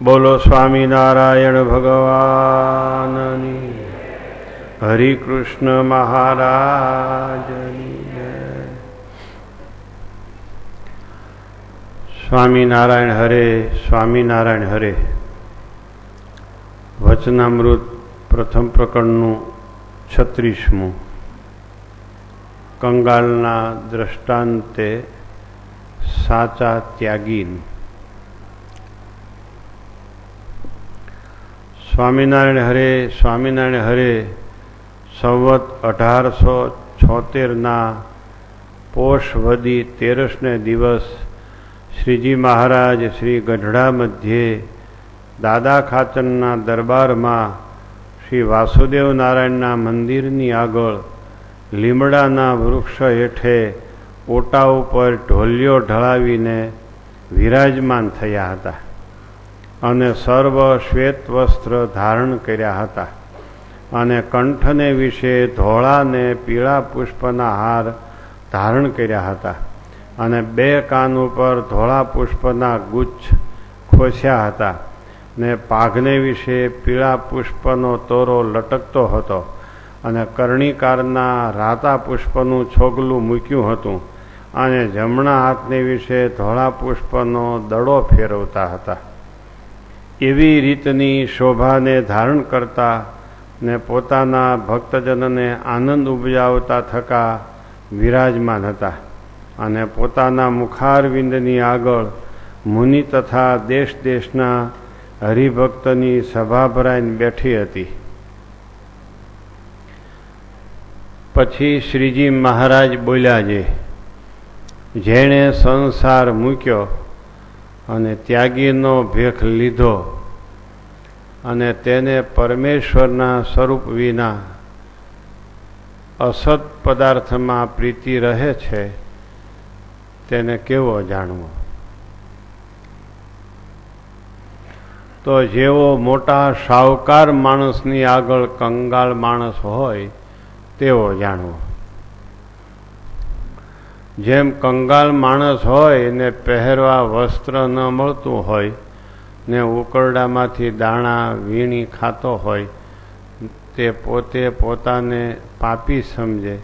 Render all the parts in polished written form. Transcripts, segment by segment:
બોલો સ્વામિનારાયણ ભગવાનની, હરિ કૃષ્ણ મહારાજની જય. સ્વામિનારાયણ હરે, સ્વામિનારાયણ હરે. વચનામૃત પ્રથમ પ્રકરણનું 36મું. કંગાલના દ્રષ્ટાંતે સાચા ત્યાગી. સ્વામિનારાયણ હરે, સ્વામિનારાયણ હરે. સંવત 1876 પોષ વદી 13ને દિવસ શ્રીજી મહારાજ શ્રી ગઢડા મધ્યે દાદા ખાચરના દરબારમાં શ્રી વાસુદેવ નારાયણના મંદિરની આગળ લીમડાના વૃક્ષ હેઠે ઓટા ઉપર ઢોલિયો ઢળાવીને વિરાજમાન થયા હતા અને સર્વ શ્વેત વસ્ત્ર ધારણ કર્યા હતા અને કંઠને વિશે ધોળા ને પીળા પુષ્પના હાર ધારણ કર્યા હતા અને બે કાન ઉપર ધોળા પુષ્પના ગુચ્છ ખોસ્યા હતા ને પાઘને વિશે પીળા પુષ્પનો તોરો લટકતો હતો અને કર્ણિકારના રાતા પુષ્પનું છોગલું મૂક્યું હતું અને જમણા હાથને વિશે ધોળા પુષ્પનો દડો ફેરવતા હતા. એવી રીતની શોભાને ધારણ કરતા ને પોતાના ભક્તજનને આનંદ ઉપજાવતા થકા વિરાજમાન હતા અને પોતાના મુખારવિંદની આગળ મુનિ તથા દેશ દેશના હરિભક્તની સભા ભરાઈને બેઠી હતી. પછી શ્રીજી મહારાજ બોલ્યા છે, જેણે સંસાર મૂક્યો અને ત્યાગીનો ભેખ લીધો અને તેને પરમેશ્વરના સ્વરૂપ વિના અસત પદાર્થમાં પ્રીતિ રહે છે, તેને કેવો જાણવો? તો જેવો મોટા શાહુકાર માણસની આગળ કંગાળ માણસ હોય તેવો જાણવો. જેમ કંગાળ માણસ હોય ને પહેરવા વસ્ત્ર ન મળતું હોય ને ઉકરડામાંથી દાણા વીણી ખાતો હોય, તે પોતે પોતાને પાપી સમજે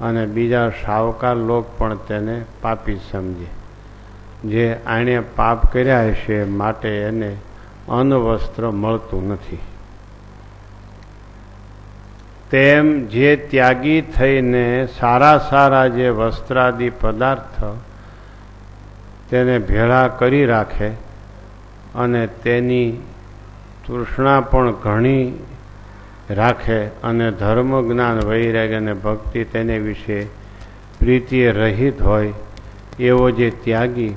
અને બીજા શાહુકાર લોક પણ તેને પાપી સમજે. જે આણે પાપ કર્યા હશે માટે એને અન્ન વસ્ત્ર મળતું નથી. તેમ જે ત્યાગી થઈને સારા સારા જે વસ્ત્રાદિ પદાર્થ તેને ભેળા કરી રાખે અને તેની તૃષ્ણા પણ ઘણી રાખે અને ધર્મ જ્ઞાન વૈરાગ્ય અને ભક્તિ તેને વિશે પ્રીતિએ રહિત હોય, એવો જે ત્યાગી,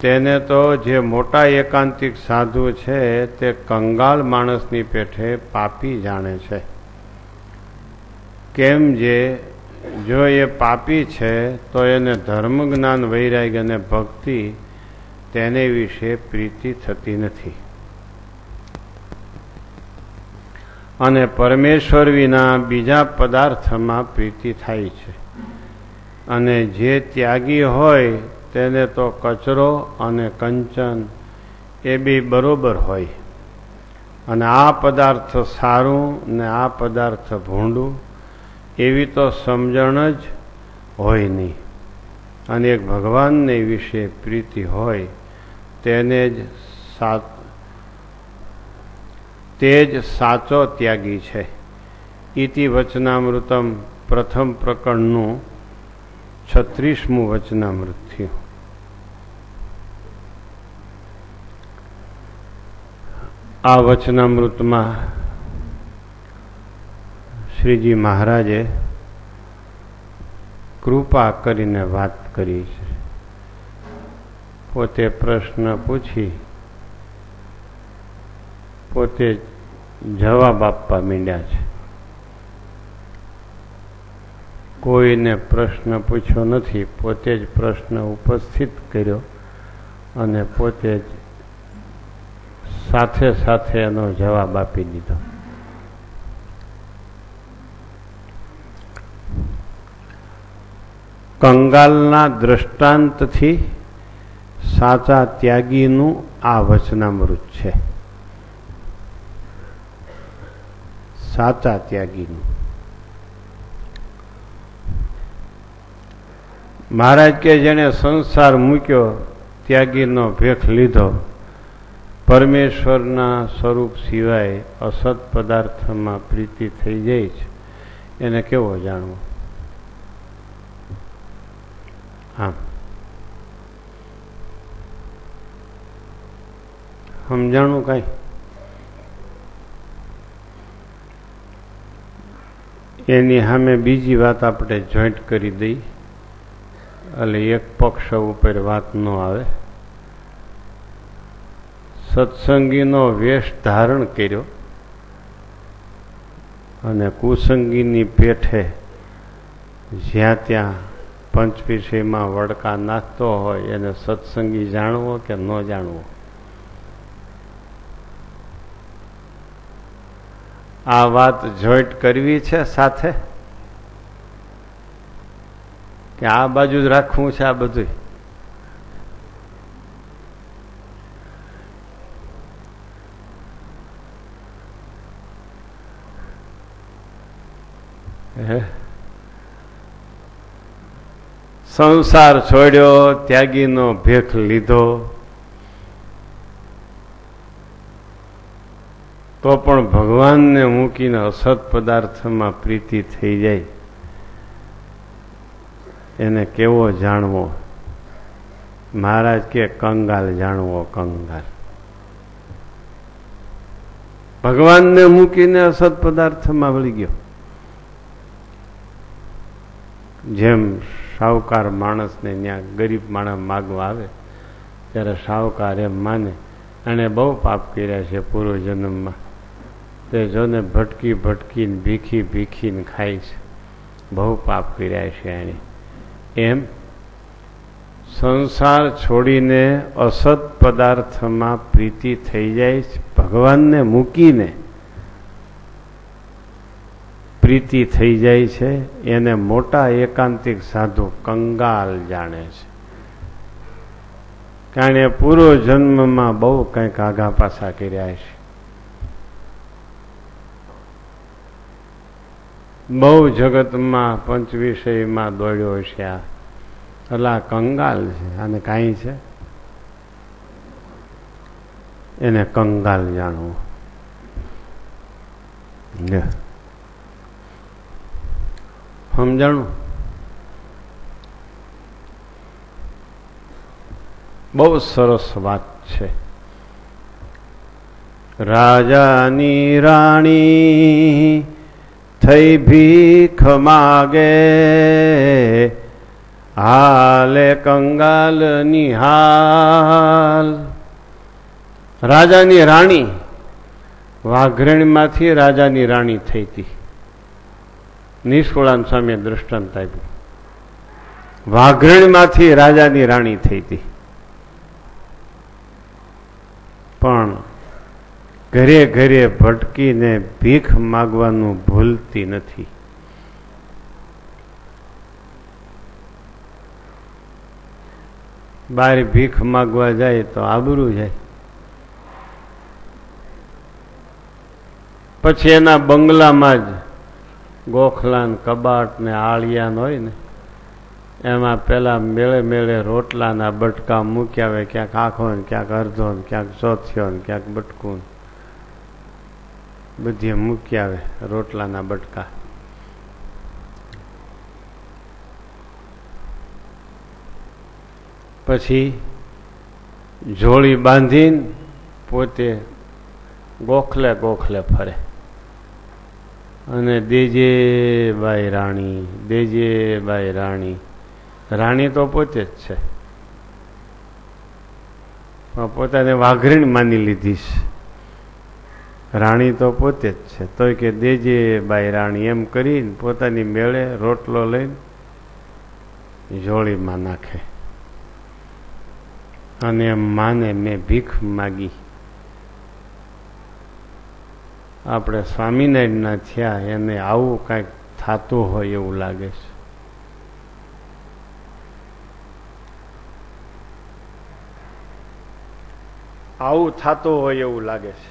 તેને તો જે મોટા એકાંતિક સાધુ છે તે કંગાળ માણસની પેઠે પાપી જાણે છે. કેમ જે જો એ પાપી છે તો એને ધર્મ જ્ઞાન વૈરાગ્ય અને ભક્તિ તેને વિશે પ્રીતિ થતી નથી અને પરમેશ્વર વિના બીજા પદાર્થમાં પ્રીતિ થાય છે. અને જે ત્યાગી હોય તેને તો કચરો અને કંચન એ બી બરોબર હોય અને આ પદાર્થ સારું ને આ પદાર્થ ભૂંડું એવી તો સમજણ જ હોય નહીં. અને એક ભગવાનને વિશે પ્રીતિ હોય તેને તે જ સાચો ત્યાગી છે. ઇતિ વચનામૃતમ પ્રથમ પ્રકરણનું 36મું વચનામૃત થયું. આ વચનામૃતમાં શ્રીજી મહારાજે કૃપા કરીને વાત કરી છે. પોતે પ્રશ્ન પૂછી પોતે જવાબ આપવા માંડ્યા છે. કોઈને પ્રશ્ન પૂછ્યો નથી, પોતે જ પ્રશ્ન ઉપસ્થિત કર્યો અને પોતે જ સાથે સાથે એનો જવાબ આપી દીધો. કંગાલના દ્રષ્ટાંતથી સાચા ત્યાગીનું આ વચનામૃત છે. સાચા ત્યાગીનું. મહારાજ કે જેને સંસાર મૂક્યો, ત્યાગીનો ભેખ લીધો, પરમેશ્વરના સ્વરૂપ સિવાય અસત પદાર્થમાં પ્રીતિ થઈ જાય છે, એને કેવો જાણવો? આમ સમજાણું કાંઈ? એની સામે બીજી વાત આપણે જોઈન્ટ કરી દઈ, એટલે એક પક્ષ ઉપર વાત ન આવે. સત્સંગીનો વેશ ધારણ કર્યો અને કુસંગીની પેઠે જ્યાં ત્યાં પંચવિષયમાં વડકા નાખતો હોય એને સત્સંગી જાણવો કે ન જાણવો? આ વાત જોઈન્ટ કરવી છે સાથે કે આ બાજુ જ રાખવું છે? આ બધું સંસાર છોડ્યો, ત્યાગીનો ભેખ લીધો, તો પણ ભગવાનને મૂકીને અસત પદાર્થમાં પ્રીતિ થઈ જાય, એને કેવો જાણવો? મહારાજ કે કંગાલ જાણવો, કંગાલ. ભગવાનને મૂકીને અસત પદાર્થમાં વળી ગયો. જેમ શાહુકાર માણસને ત્યાં ગરીબ માણસ માગવા આવે ત્યારે શાહુકાર એમ માને અને બહુ પાપ કર્યા છે પૂર્વજન્મમાં, તે જોને ભટકી ભટકીને ભીખી ભીખીને ખાય છે, બહુ પાપ કર્યા છે એને. એમ સંસાર છોડીને અસત પદાર્થમાં પ્રીતિ થઈ જાય છે, ભગવાનને મૂકીને પ્રીતિ થઈ જાય છે, એને મોટા એકાંતિક સાધુ કંગાલ જાણે છે. કારણ એ પૂર્વ જન્મમાં બહુ કંઈક આગા પાછા કર્યા છે, બહુ જગતમાં પંચ વિષયમાં દોડ્યો છે. આ અલા કંગાલ છે, આને કાંઈ છે, એને કંગાલ જાણવું. સમજાણું? બહુ સરસ વાત છે. રાજાની રાણી થઈ ભીખ માગે, હાલે કંગાલ નિહાલ. રાજાની રાણી, વાઘરણમાંથી રાજાની રાણી થઈ હતી. નિષ્કુળાન સ્વામીએ દૃષ્ટાંત આપ્યું. વાઘરણમાંથી રાજાની રાણી થઈ હતી, પણ ઘરે ઘરે ભટકીને ભીખ માગવાનું ભૂલતી નથી. બહાર ભીખ માગવા જાય તો આબરૂ જાય. પછી એના બંગલામાં જ ગોખલા ને કબાટ ને આળિયા હોય ને, એમાં પેલા મેળે મેળે રોટલાના બટકા મૂક્યા હોય, ક્યાંક આખો ને ક્યાંક અડધો ને ક્યાંક ચોથ્યો ને ક્યાંક બટકું, બધી મૂક્યા આવે રોટલાના બટકા. પછી જોડી બાંધીને પોતે ગોખલે ગોખલે ફરે અને દેજે બાઈ રાણી, દેજે બાઈ રાણી. રાણી તો પોતે જ છે, પણ પોતાને વાઘરીણ માની લીધી છે. રાણી તો પોતે જ છે, તોય કે દેજે બાઈ રાણી એમ કરીને પોતાની મેળે રોટલો લઈને જોડીમાં નાખે અને એમ માને મેં ભીખ માગી. આપણે સ્વામિનારાયણના થયા એને આવું કાંઈક થતું હોય એવું લાગે છે. આવું થતું હોય એવું લાગે છે.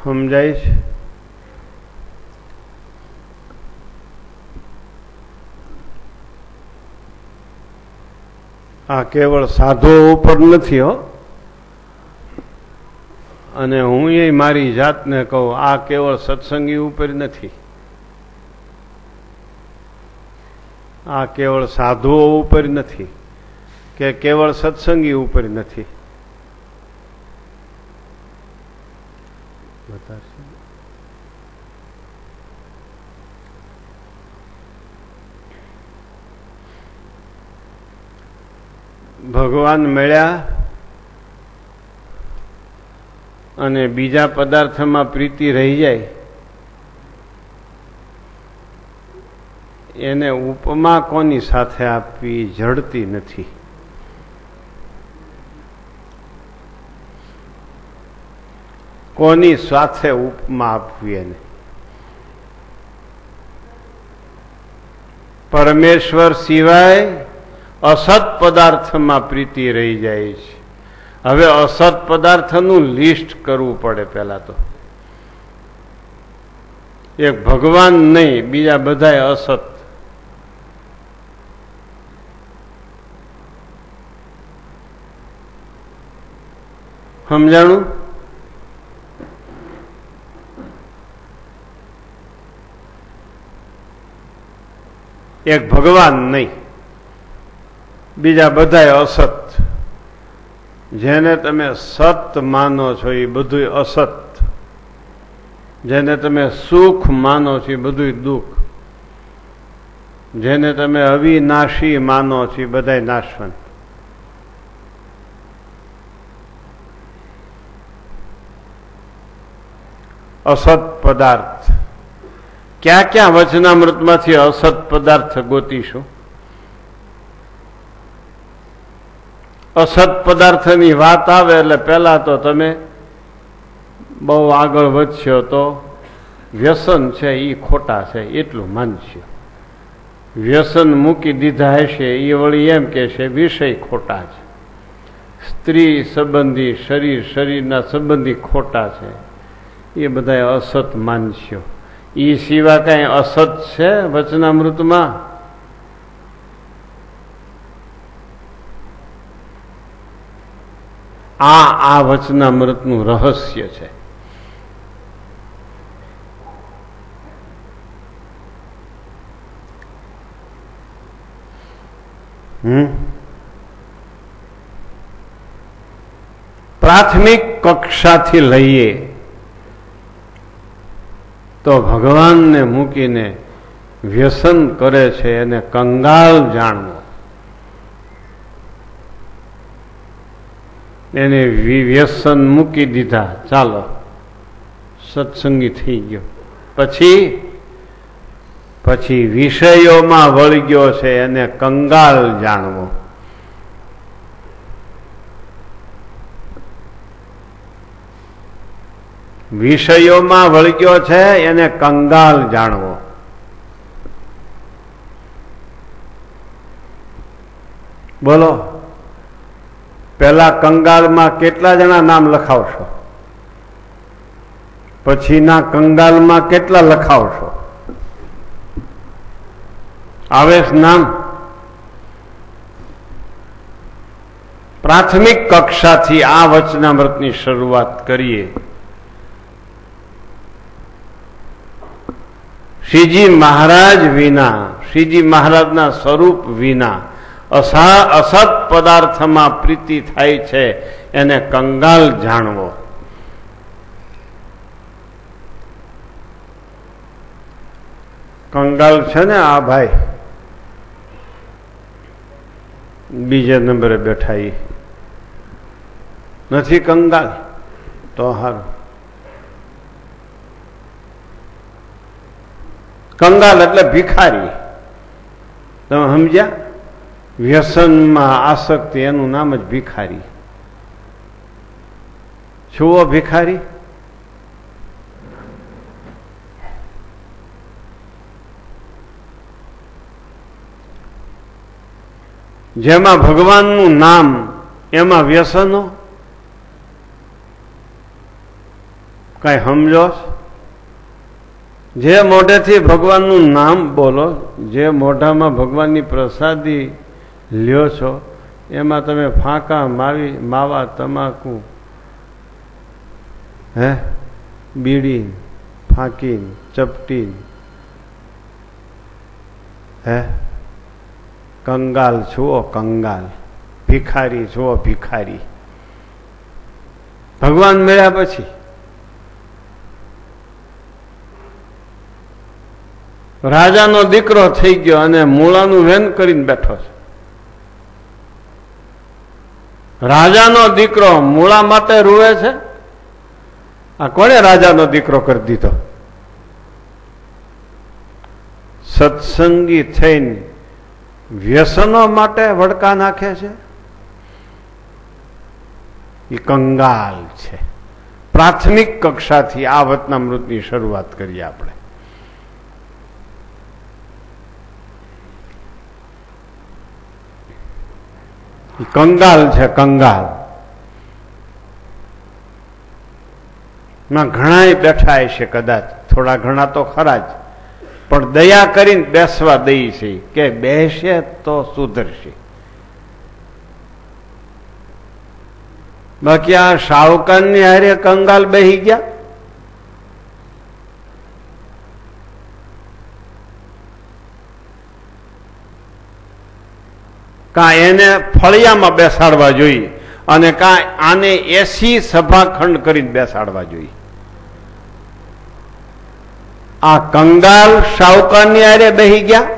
સમજાય છે? આ કેવળ સાધુઓ ઉપર નથી હો. અને હું એ મારી જાતને કહું, આ કેવળ સત્સંગી ઉપર નથી, આ કેવળ સાધુઓ ઉપર નથી, કે કેવળ સત્સંગી ઉપર નથી. ભગવાન મળ્યા અને બીજા પદાર્થમાં પ્રીતિ રહી જાય, એને ઉપમા કોની સાથે આપવી જડતી નથી. કોની સાથે ઉપમા આપવી એને? પરમેશ્વર સિવાય અસત પદાર્થમાં પ્રીતિ રહી જાય છે. હવે અસત પદાર્થનું લિસ્ટ કરવું પડે પહેલા તો. એક ભગવાન નહીં, બીજા બધાય અસત. સમજાણું? એક ભગવાન નહીં, બીજા બધાય અસત. જેને તમે સત માનો છો એ બધું અસત, જેને તમે સુખ માનો છો એ બધું દુઃખ, જેને તમે અવિનાશી માનો છો એ બધાય નાશવંત. અસત પદાર્થ ક્યાં ક્યાં વચનામૃતમાંથી અસત પદાર્થ ગોતીશું? અસત પદાર્થની વાત આવે એટલે પહેલા તો તમે બહુ આગળ વધશો તો વ્યસન છે એ ખોટા છે એટલું માનશો. વ્યસન મૂકી દીધા હશે એ વળી એમ કે છે વિષય ખોટા છે. સ્ત્રી સંબંધી શરીરના સંબંધી ખોટા છે, એ બધા અસત માનશો. એ સિવાય કઈ અસત છે વચનામૃતમાં? આ વચનામૃતનું રહસ્ય છે. પ્રાથમિક કક્ષાથી લઈએ તો ભગવાનને મૂકીને વ્યસન કરે છે એને કંગાલ જાણવો. એને વ્યસન મૂકી દીધા, ચાલો સત્સંગી થઈ ગયો. પછી વિષયોમાં વળગ્યો છે એને કંગાલ જાણવો. વિષયોમાં વળગ્યો છે એને કંગાલ જાણવો. બોલો, પેલા કંગાલમાં કેટલા જણા નામ લખાવશો? પછીના કંગાલમાં કેટલા લખાવશો? આવે નામ? પ્રાથમિક કક્ષાથી આ વચનામૃતની શરૂઆત કરીએ. શ્રીજી મહારાજ વિના, શ્રીજી મહારાજના સ્વરૂપ વિના અસત પદાર્થમાં પ્રીતિ થાય છે એને કંગાલ જાણવો. કંગાલ છે ને આ ભાઈ બીજા નંબરે બેઠા, એ નથી કંગાલ તો હારું. કંગાલ એટલે ભિખારી. તમે સમજ્યા? વ્યસનમાં આસક્તિ એનું નામ જ ભિખારી છુઓ ભિખારી? જેમાં ભગવાનનું નામ એમાં વ્યસનો? કઈ સમજો? જે મોઢેથી ભગવાનનું નામ બોલો, જે મોઢામાં ભગવાનની પ્રસાદી લ્યો છો, એમાં તમે ફાંકા માવા તમાકુ બીડી ફાંકી ચપટી કંગાલ છુઓ કંગાલ, ભિખારી છુઓ ભિખારી. ભગવાન મળ્યા પછી રાજાનો દીકરો થઈ ગયો અને મૂળાનું વેન કરીને બેઠો છે. રાજાનો દીકરો મૂળા માટે રૂવે છે. આ કોણે રાજાનો દીકરો કરી દીધો? સત્સંગી થઈને વ્યસનો માટે વડકા નાખે છે. એ કંગાલ છે. પ્રાથમિક કક્ષાથી આ વતનામૃતની શરૂઆત કરીએ આપણે. કંગાલ છે. કંગાલ માં ઘણા બેઠા છે, કદાચ થોડા ઘણા તો ખરા જ, પણ દયા કરીને બેસવા દઈ છે કે બેસે તો સુધરશે. બાકી આ શાહુકારની હારે કંગાલ બેહી ગયા. કા એને ફળિયામાં બેસાડવા જોઈએ અને કા આને એસી સભાખંડ કરીને બેસાડવા જોઈએ. આ કંગાલ શાહુકારની હારે બેહી ગયા.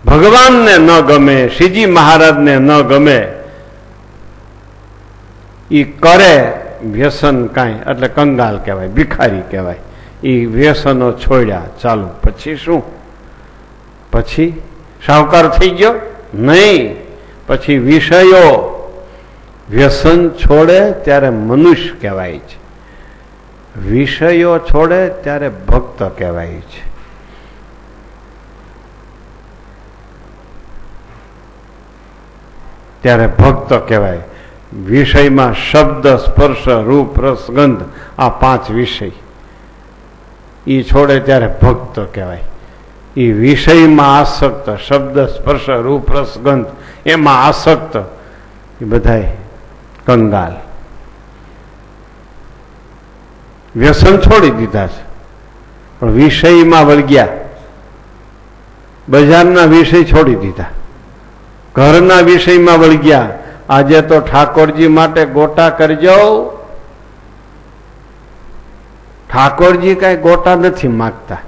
ભગવાનને ન ગમે, શ્રીજી મહારાજને ન ગમે, ઈ કરે વ્યસન કાંઈ એટલે કંગાલ કહેવાય, ભિખારી કહેવાય. ઈ વ્યસનો છોડ્યા ચાલુ. પછી શું? પછી શાહુકાર થઈ ગયો? નહીં. પછી વિષયો. વ્યસન છોડે ત્યારે મનુષ્ય કહેવાય છે, વિષયો છોડે ત્યારે ભક્ત કહેવાય છે. ત્યારે ભક્ત કહેવાય. વિષયમાં શબ્દ સ્પર્શ રૂપ રસ ગંધ, આ 5 વિષય ઈ છોડે ત્યારે ભક્ત કહેવાય. ઈ વિષયમાં આસક્ત, શબ્દ સ્પર્શ રૂપ રસ ગંધ એમાં આસક્ત, એ બધાય કંગાલ. વ્યસન છોડી દીધા છે પણ વિષયમાં વળગ્યા. બજારના વિષય છોડી દીધા, ઘરના વિષયમાં વળગ્યા. આજે તો ઠાકોરજી માટે ગોટા કરજો. ઠાકોરજી કઈ ગોટા નથી માગતા.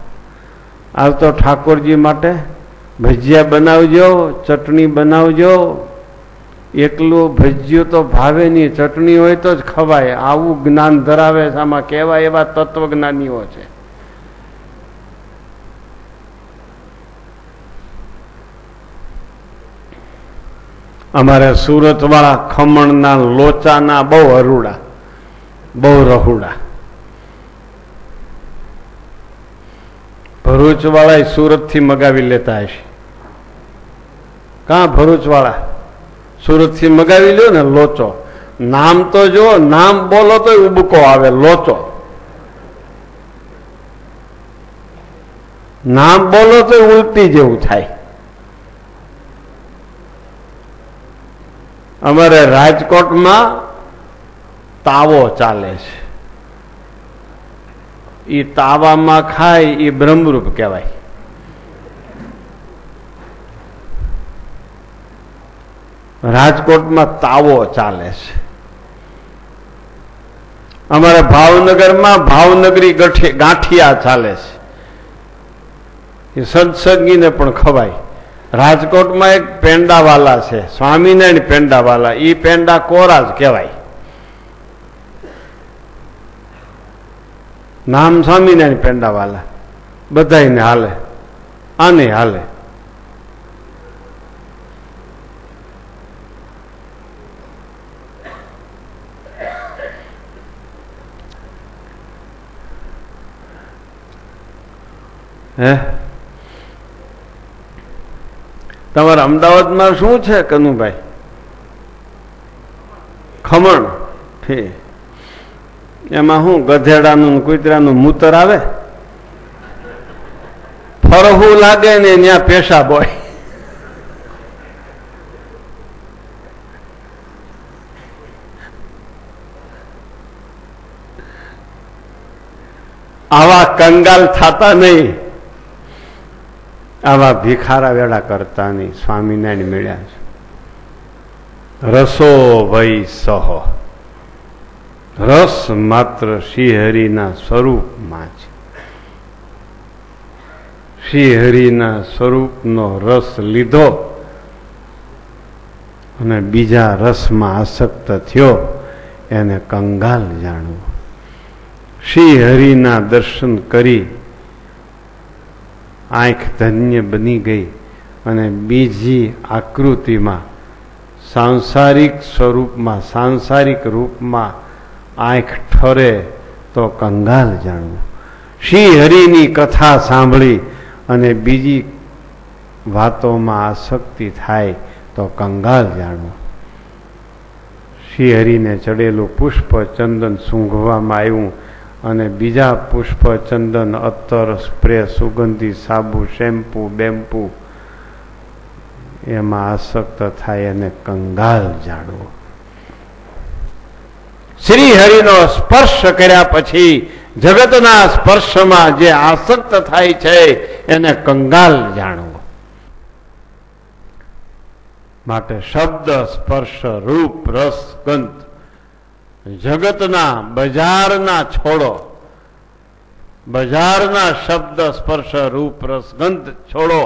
આજ તો ઠાકોરજી માટે ભજીયા બનાવજો, ચટણી બનાવજો. એકલું ભજીયું તો ભાવે નહીં, ચટણી હોય તો જ ખવાય. આવું જ્ઞાન ધરાવે છે. આમાં કહેવાય એવા તત્વજ્ઞાનીઓ છે. અમારે સુરત વાળા ખમણના લોચાના બહુ હરુડા, બહુ રಹುડા. ભરૂચ વાળા સુરત થી મગાવી લેતા હશે. કાં ભરૂચ વાળા સુરત થી મગાવી લ્યો ને લોચો. નામ તો જો, નામ બોલો તો ઉબકો આવે. લોચો નામ બોલો તો ઉલટી જેવું થાય. અમારે રાજકોટમાં તાવો ચાલે છે. ઈ તાવામાં ખાય ઈ બ્રહ્મરૂપ કહેવાય. રાજકોટમાં તાવો ચાલે છે. અમારે ભાવનગરમાં ભાવનગરી ગાંઠિયા ચાલે છે. એ સત્સંગીને પણ ખવાય. રાજકોટમાં એક પેંડાવાલા છે, સ્વામિનારાયણ પેંડાવાલા. ઈ પેંડા કોરા જ કહેવાય. નામ સ્વામિનારાયણ પેંડાવાલા. બધાને હાલે, આને હાલે. હે તમારે અમદાવાદમાં શું છે કનુભાઈ? ખમણ એમાં શું ગધેડાનું કૂતરાનું મૂતર આવે, ફરવું લાગે ને ત્યાં પેશાબ હોય. આવા કંગાલ થતા નહીં, આવા ભિખારા વેળા કરતા નહીં. સ્વામિનારાયણ મળ્યા છે. રસો વૈ સહ, રસ માત્ર શ્રીહરિના સ્વરૂપમાં છે. શ્રીહરિના સ્વરૂપનો રસ લીધો અને બીજા રસમાં આસક્ત થયો એને કંગાલ જાણવું. શ્રીહરિના દર્શન કરી આંખ ધન્ય બની ગઈ અને બીજી આકૃતિમાં સાંસારિક સ્વરૂપમાં સાંસારિક રૂપમાં આંખ ઠરે તો કંગાલ જાણવું. શ્રીહરિની કથા સાંભળી અને બીજી વાતોમાં આસક્તિ થાય તો કંગાલ જાણવું. શ્રીહરિને ચડેલું પુષ્પ ચંદન સૂંઘવામાં આવ્યું અને બીજા પુષ્પ ચંદન અત્તર સ્પ્રે સુગંધી સાબુ શેમ્પુ બેમ્પુ એમાં આસક્ત થાય અને કંગાલ જાણવો. શ્રી હરિનો સ્પર્શ કર્યા પછી જગતના સ્પર્શમાં જે આસક્ત થાય છે એને કંગાલ જાણવો. માટે શબ્દ સ્પર્શ રૂપ રસ ગંધ જગતના બજારના છોડો, બજારના શબ્દ સ્પર્શ રૂપ રસ ગંધ છોડો.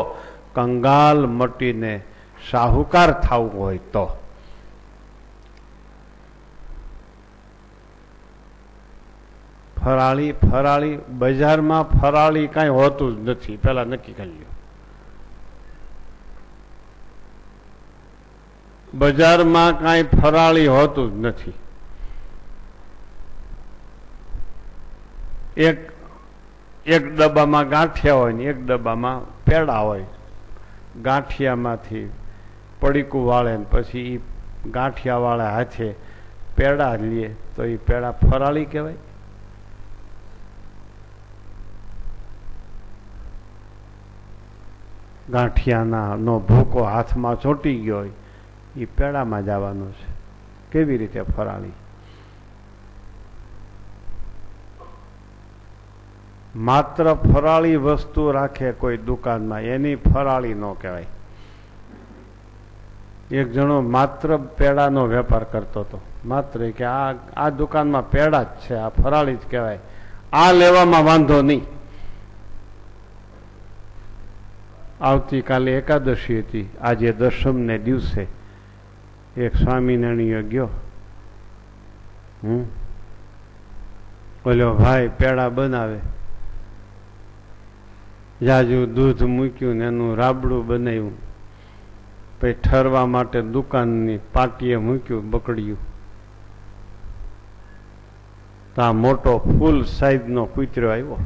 કંગાલ મટીને શાહુકાર થવું હોય તો ફરાળી ફરાળી બજારમાં ફરાળી કાંઈ હોતું જ નથી. પેલા નક્કી કરી લ્યો. બજારમાં કાંઈ ફરાળી હોતું જ નથી. એક ડબ્બામાં ગાંઠિયા હોય ને એક ડબ્બામાં પેડા હોય. ગાંઠિયામાંથી પડીકું વાળે ને પછી એ ગાંઠિયા વાળા હાથે પેડા લે તો એ પેડા ફરાળી કહેવાય. ગાંઠિયાના નો ભૂકો હાથમાં ચોંટી ગયો હોય એ પેડામાં જવાનો છે. કેવી રીતે ફરાળી? માત્ર ફરાળી વસ્તુ રાખે કોઈ દુકાનમાં એની ફરાળી ન કહેવાય. એક જણો માત્ર પેડાનો વેપાર કરતો હતો. માત્ર કે આ દુકાનમાં પેડા જ છે, આ ફરાળી જ કહેવાય, આ લેવામાં વાંધો નહીં. આવતીકાલે એકાદશી હતી, આજે દશમને દિવસે એક સ્વામિનારાયણ ગયો. બોલ્યો ભાઈ પેડા બનાવે, જાજુ દૂધ મૂક્યું ને એનું રાબડું બનાવ્યું, પછી ઠરવા માટે દુકાનની પાટીએ મૂક્યું બકડ્યું. તો આ મોટો ફૂલ સાઈઝનો કૂતરો આવ્યો.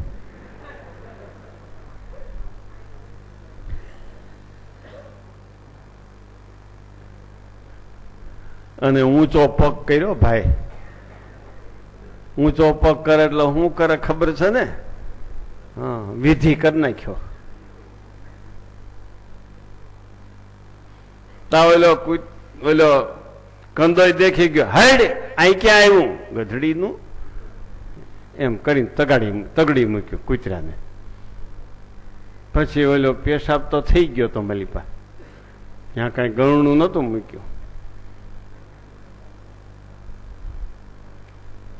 અને ઊંચો પગ કર્યો. ભાઈ ઊંચો પગ કરે એટલે શું કરે ખબર છે ને? હા, વિધિ કરી નાખ્યો. ઓલો કંદોય દેખી ગયો, હાઈડ અહીં ક્યાં આવ્યું ગધડીનું એમ કરીને તગડી મૂક્યું કૂતરાને. પછી ઓલો પેશાબ તો થઈ ગયો તો મલીપા, ત્યાં કઈ ગળણું નતું મૂક્યું.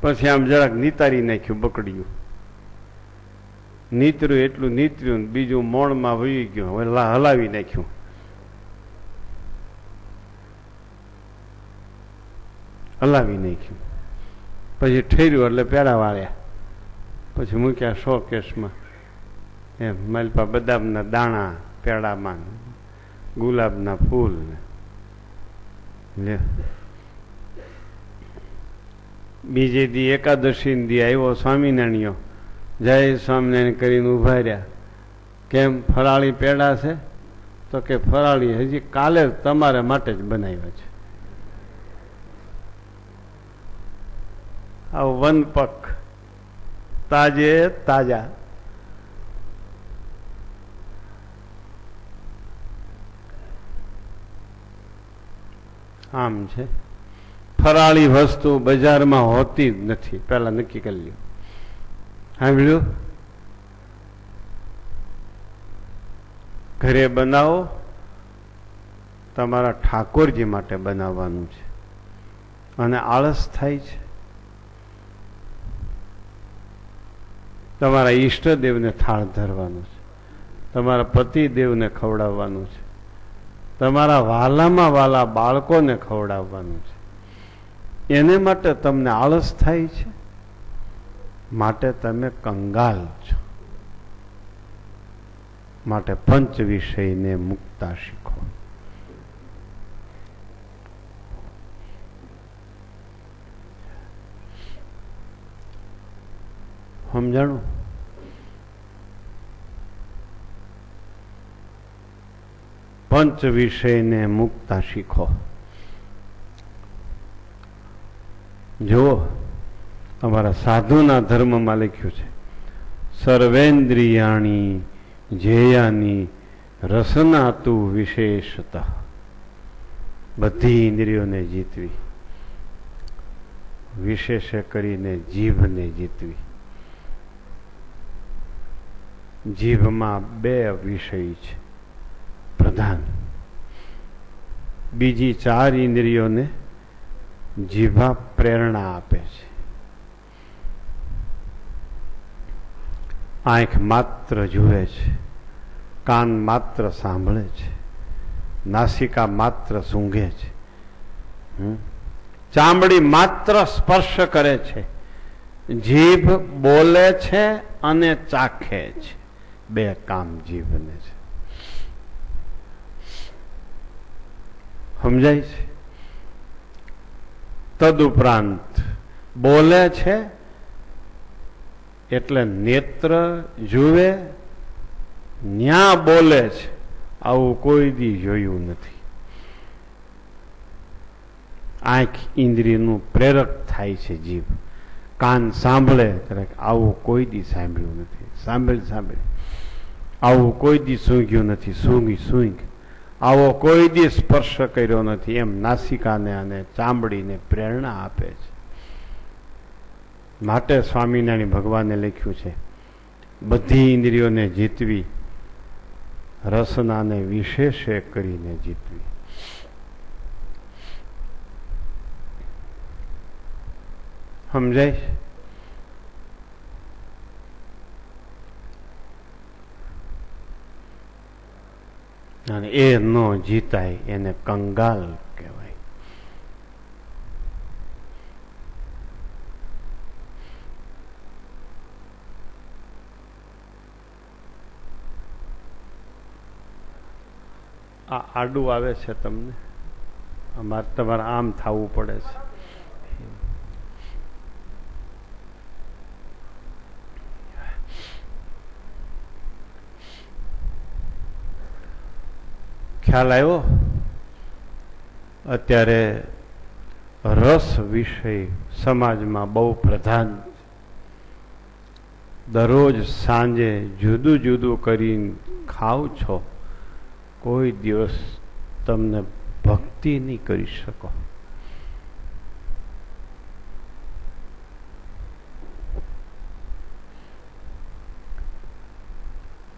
પછી આમ જરાક નીતારી નાખ્યું બકડ્યું. નીતર્યું એટલું નીતર્યું, બીજું મોણમાં વહી ગયું, હલાવી નાખ્યું. હલાવી નાખ્યું પછી ઠેર્યું એટલે પેડા વાળ્યા. પછી મૂક્યા શોકેસમાં. એમ માલપા બદામના દાણા પેડામાં, ગુલાબના ફૂલ લે. બીજે દી એકાદશી દી આવ્યો સ્વામિનારાયણ, જય સ્વામિનારાયણ કરીને ઉભા રહ્યા. કેમ ફરાળી પેડા છે? તો કે ફરાળી હજી કાલે તમારા માટે જ બનાવ્યા છે. આ વનપક તાજે તાજા. આમ છે. ફરાળી વસ્તુ બજારમાં હોતી જ નથી, પેલા નક્કી કરી લ્યો. સાંભળ્યું? ઘરે બનાવો, તમારા ઠાકોરજી માટે બનાવવાનું છે, અને આળસ થાય છે. તમારા ઈષ્ટદેવને થાળ ધરવાનું છે, તમારા પતિદેવને ખવડાવવાનું છે, તમારા વાલામાં વાલા બાળકોને ખવડાવવાનું છે. એને માટે તમને આળસ થાય છે, માટે તમે કંગાલ છો. માટે પંચ વિષયને મુકતા શીખો. સમજાણું? પંચ વિષયને મુકતા શીખો. જુઓ, અમારા સાધુના ધર્મમાં લખ્યું છે, સર્વેન્દ્રિયાણી જેયાની રસના તું વિશેષતા. બધી ઇન્દ્રિયોને જીતવી, વિશેષે કરીને જીભને જીતવી. જીભમાં બે વિષય છે પ્રધાન. બીજી ચાર ઇન્દ્રિયોને જીભા પ્રેરણા આપે છે. આંખ માત્ર જુએ છે, કાન માત્ર સાંભળે છે, નાસિકા માત્ર સૂંઘે છે, ચામડી માત્ર સ્પર્શ કરે છે, જીભ બોલે છે અને ચાખે છે. બે કામ જીભને છે. સમજાય છે? તદુપરાંત બોલે છે એટલે નેત્ર જુએ, ન્યા બોલે છે. આવું કોઈ દી જોયું નથી. આંખ ઇન્દ્રિયનું પ્રેરક થાય છે જીભ. કાન સાંભળે ત્યારે આવું કોઈ દી સાંભળ્યું નથી. સાંભળી આવું કોઈ દી સૂંઘ્યું નથી. સૂંઘ આવો કોઈ દી સ્પર્શ કર્યો નથી. એમ નાસિકાને અને ચામડીને પ્રેરણા આપે છે. માટે સ્વામિનારાયણ ભગવાને લખ્યું છે, બધી ઇન્દ્રિયોને જીતવી, રસનાને વિશેષે કરીને જીતવી. સમજાય? અને એ ન જીતાય એને કંગાલ કહેવાય. આ આડું આવે છે તમને, અમારે તમારે આમ થવું પડે છે. ખ્યાલ આવ્યો? અત્યારે રસ વિષય સમાજમાં બહુ પ્રધાન. દરરોજ સાંજે જુદું જુદું કરીને ખાવ છો, કોઈ દિવસ તમને ભક્તિ નહીં કરી શકો.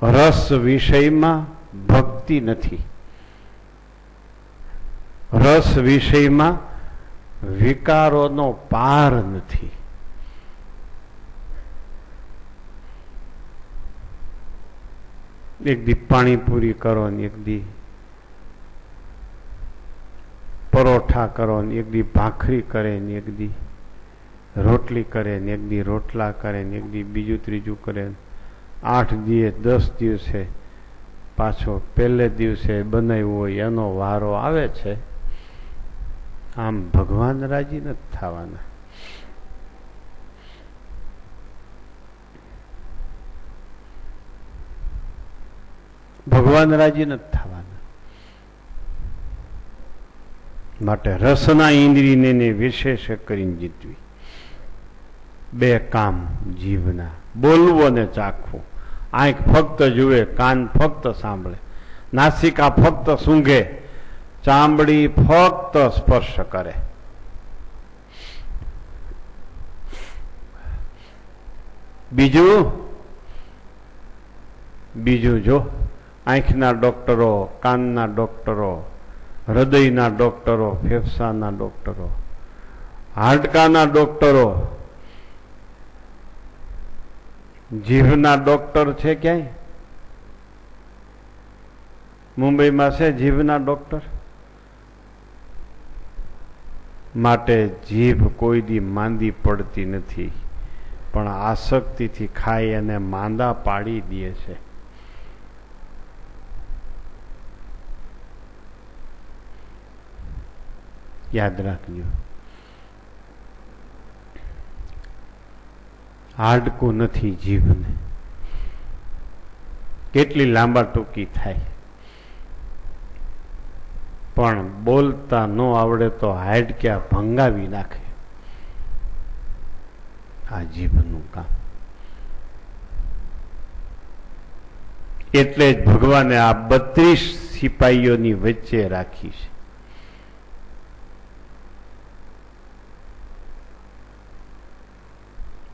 રસ વિષયમાં ભક્તિ નથી. રસ વિષયમાં વિકારોનો પાર નથી. એક દી પાણીપુરી કરો ને એક દી પરોઠા કરો ને એક દી ભાખરી કરે ને એક દી રોટલી કરે ને એક દી રોટલા કરે ને એક દી બીજું ત્રીજું કરે. 8 દિવસે 10 દિવસે પાછો પહેલે દિવસે બનાવ્યું હોય એનો વારો આવે છે. આમ ભગવાન રાજી નથી થવાના. ભગવાન રાજી નથી થવાના. માટે રસના ઇન્દ્રિયને વિશેષ કરીને જીતવી. બે કામ જીવના, બોલવું અને ચાખવું. આંખ ફક્ત જુએ, કાન ફક્ત સાંભળે, નાસિકા ફક્ત સૂંઘે, ચામડી ફક્ત સ્પર્શ કરે. બીજું જો આંખના ડોક્ટરો, કાનના ડોક્ટરો, હૃદયના ડોક્ટરો, ફેફસાના ડોક્ટરો, હાડકાના ડોક્ટરો, જીભના ડોક્ટર છે ક્યાંય? મુંબઈમાં છે જીભના ડોક્ટર? માટે જીભ કોઈ દી માંદી પડતી નથી, પણ આસક્તિથી ખાઈ અને માંદા પાડી દે છે. યાદ રાખજો. હાડકું નથી જીભને. કેટલી લાંબા ટૂંકી થાય, પણ બોલતા ન આવડે તો હાડક્યા ભંગાવી નાખે. આ જીભનું કામ. એટલે જ ભગવાને આ 32 સિપાહીઓની વચ્ચે રાખી છે.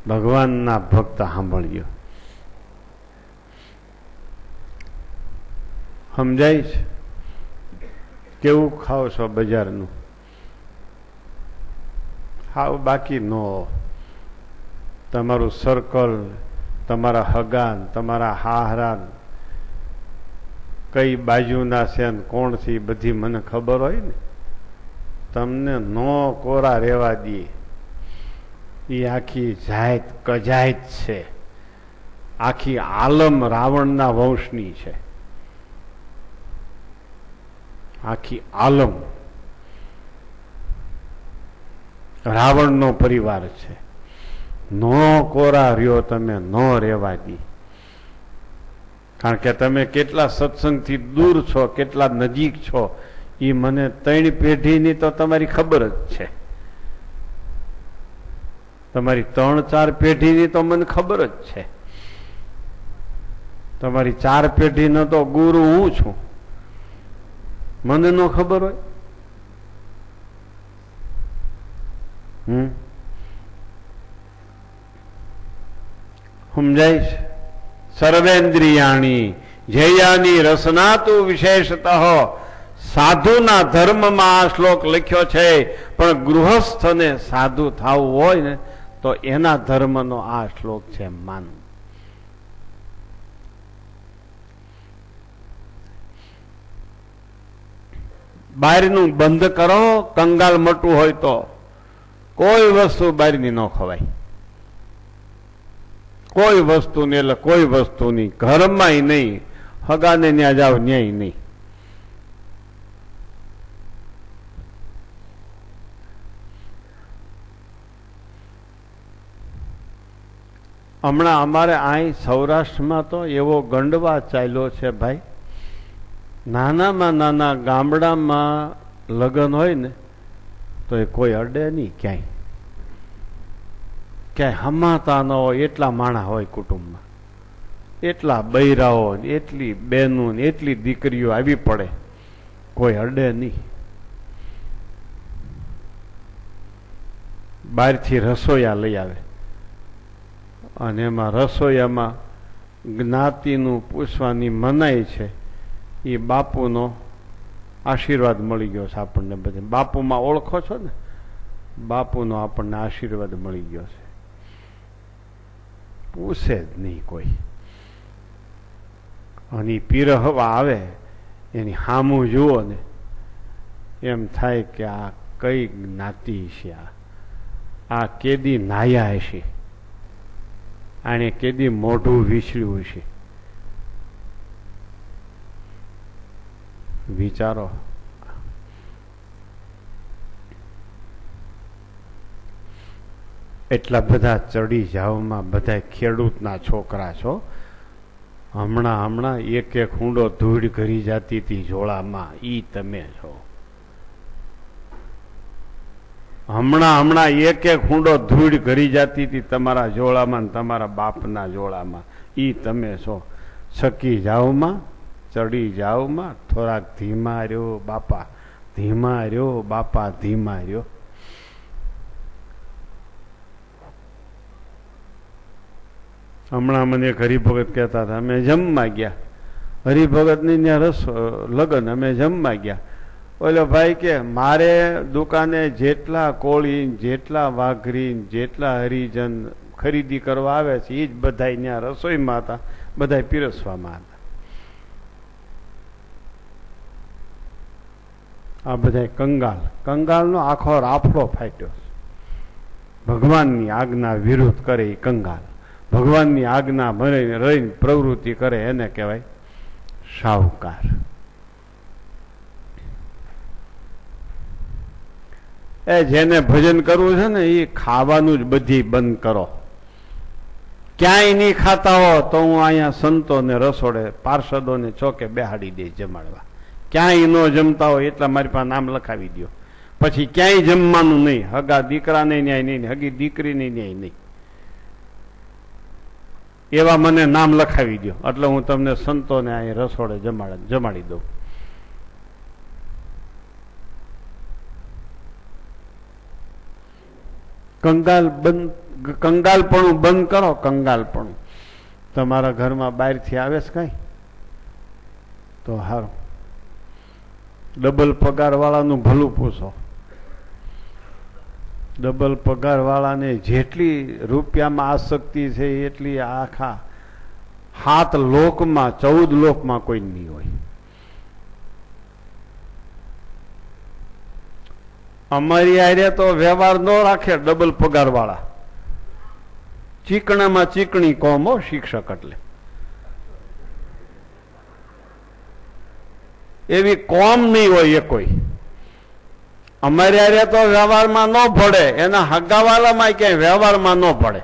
ભગવાનના ભક્ત સાંભળ્યો. સમજાય છે? કેવું ખાવ છો બજારનું? હાવ બાકી નો. તમારું સર્કલ, તમારા હગાન, તમારા હાહરાન, કઈ બાજુના છે ને કોણ છે એ બધી મને ખબર હોય ને, તમને નો કોરા રહેવા દે. એ આખી જાત કજાયત છે. આખી આલમ રાવણના વંશની છે. આખી આલમ રાવણનો પરિવાર છે. નો કોરા રહ્યો તમે, નો રહેવા દી. કારણ કે તમે કેટલા સત્સંગથી દૂર છો, કેટલા નજીક છો, એ મને 3 પેઢીની તો તમારી ખબર જ છે. તમારી 3-4 પેઢીની તો મને ખબર જ છે. તમારી 4 પેઢીનો તો ગુરુ હું છું. મને નો ખબર હોય? સમજાય છે? સર્વેન્દ્રિયાણી જયાની રસના તું વિશેષતઃ. સાધુના ધર્મમાં આ શ્લોક લખ્યો છે, પણ ગૃહસ્થને સાધુ થવું હોય ને તો એના ધર્મનો આ શ્લોક છે. માનવું. બહારનું બંધ કરો. કંગાલ મટવું હોય તો કોઈ વસ્તુ બહારની ન ખવાય. કોઈ વસ્તુ ને, એટલે કોઈ વસ્તુ નહીં. ઘરમાંય નહીં, હગાને ત્યાં જાવ ન્યાય નહીં. હમણાં અમારે અહીં સૌરાષ્ટ્રમાં તો એવો ગંડવા ચાલ્યો છે ભાઈ. નાનામાં નાના ગામડામાં લગ્ન હોય ને તો એ કોઈ અડે નહીં ક્યાંય. ક્યાંય હમાતા ન હોય એટલા માણા હોય કુટુંબમાં, એટલા બૈરાઓ, એટલી બહેનો, એટલી દીકરીઓ આવી પડે, કોઈ અડે નહીં. બહારથી રસોઈયા લઈ આવે અને એમાં રસોઈયામાં જ્ઞાતિનું પૂછવાની મનાઈ છે. એ બાપુનો આશીર્વાદ મળી ગયો છે આપણને બધે. બાપુમાં ઓળખો છો ને, બાપુનો આપણને આશીર્વાદ મળી ગયો છે. પૂછે જ નહીં કોઈ. અને પીરહવા આવે એની હામું જુઓ ને એમ થાય કે આ કઈ જ્ઞાતિ છે, આ કેદી નાયા હશે, આને કેદી મોઢું વિસળ્યું છે. વિચારો. એટલા બધા ચડી જાવમાં બધા ખેડૂતના છોકરા છો. હમણાં એક એક ઊંડો ધૂળ ઘરી જતી હતી જોડામાં, ઈ તમે છો. હમણાં એક એક ઊંડો ધૂળ ઘરી જતી હતી તમારા જોડામાં, તમારા બાપના જોડામાં, ઈ તમે છો. છકી જાવમાં, ચડી જાવમાં, થોડાક ધીમા રહ્યો બાપા, ધીમા રહ્યો બાપા, ધીમા રહ્યો. હમણાં મને એક હરિભગત કહેતા હતા, અમે જમવા ગયા, હરિભગતની ત્યાં લગ્ન, અમે જમવા ગયા. ઓલો ભાઈ કે મારે દુકાને જેટલા કોળી, જેટલા વાઘરી, જેટલા હરિજન ખરીદી કરવા આવે છે એ જ બધા ત્યાં રસોઈમાં હતા, બધા પીરસવામાં હતા. આ બધા કંગાલનો આખો રાફડો ફાટ્યો. ભગવાનની આજ્ઞા વિરુદ્ધ કરે એ કંગાલ, ભગવાનની આજ્ઞા રહીને પ્રવૃત્તિ કરે એને કહેવાય શાહુકાર. એ જેને ભજન કરવું છે ને એ ખાવાનું જ બધી બંધ કરો. ક્યાંય નહીં ખાતા હો તો હું અહીંયા સંતોને રસોડે પાર્ષદોને ચોકે બેહાડી દે જમાડવા. ક્યાંય ન જમતા હોય એટલા મારી પાસે નામ લખાવી દો. પછી ક્યાંય જમવાનું નહીં, હગા દીકરાને ન્યાય નહીં, હગી દીકરીને ન્યાય નહીં, એવા મને નામ લખાવી દો એટલે હું તમને સંતોને અહીં રસોડે જમાડી દઉં. કંગાલપણું બંધ કરો. કંગાલપણું તમારા ઘરમાં બહારથી આવે છે કઈ તો હારું. ડબલ પગાર વાળાનું ભલું પૂછો. ડબલ પગાર વાળાને જેટલી રૂપિયામાં આસક્તિ છે એટલી આખા 7 લોકમાં 14 લોકમાં કોઈ નહીં હોય. અમારી આરે તો વ્યવહાર ન રાખે ડબલ પગાર વાળા. ચીકણામાં ચીકણી કોમ હો શિક્ષક એટલે. એવી કોમ નહીં હોય એ કોઈ. અમારી આરે તો વ્યવહારમાં ન પડે, એના હગાવાલામાં ક્યાંય વ્યવહારમાં ન પડે.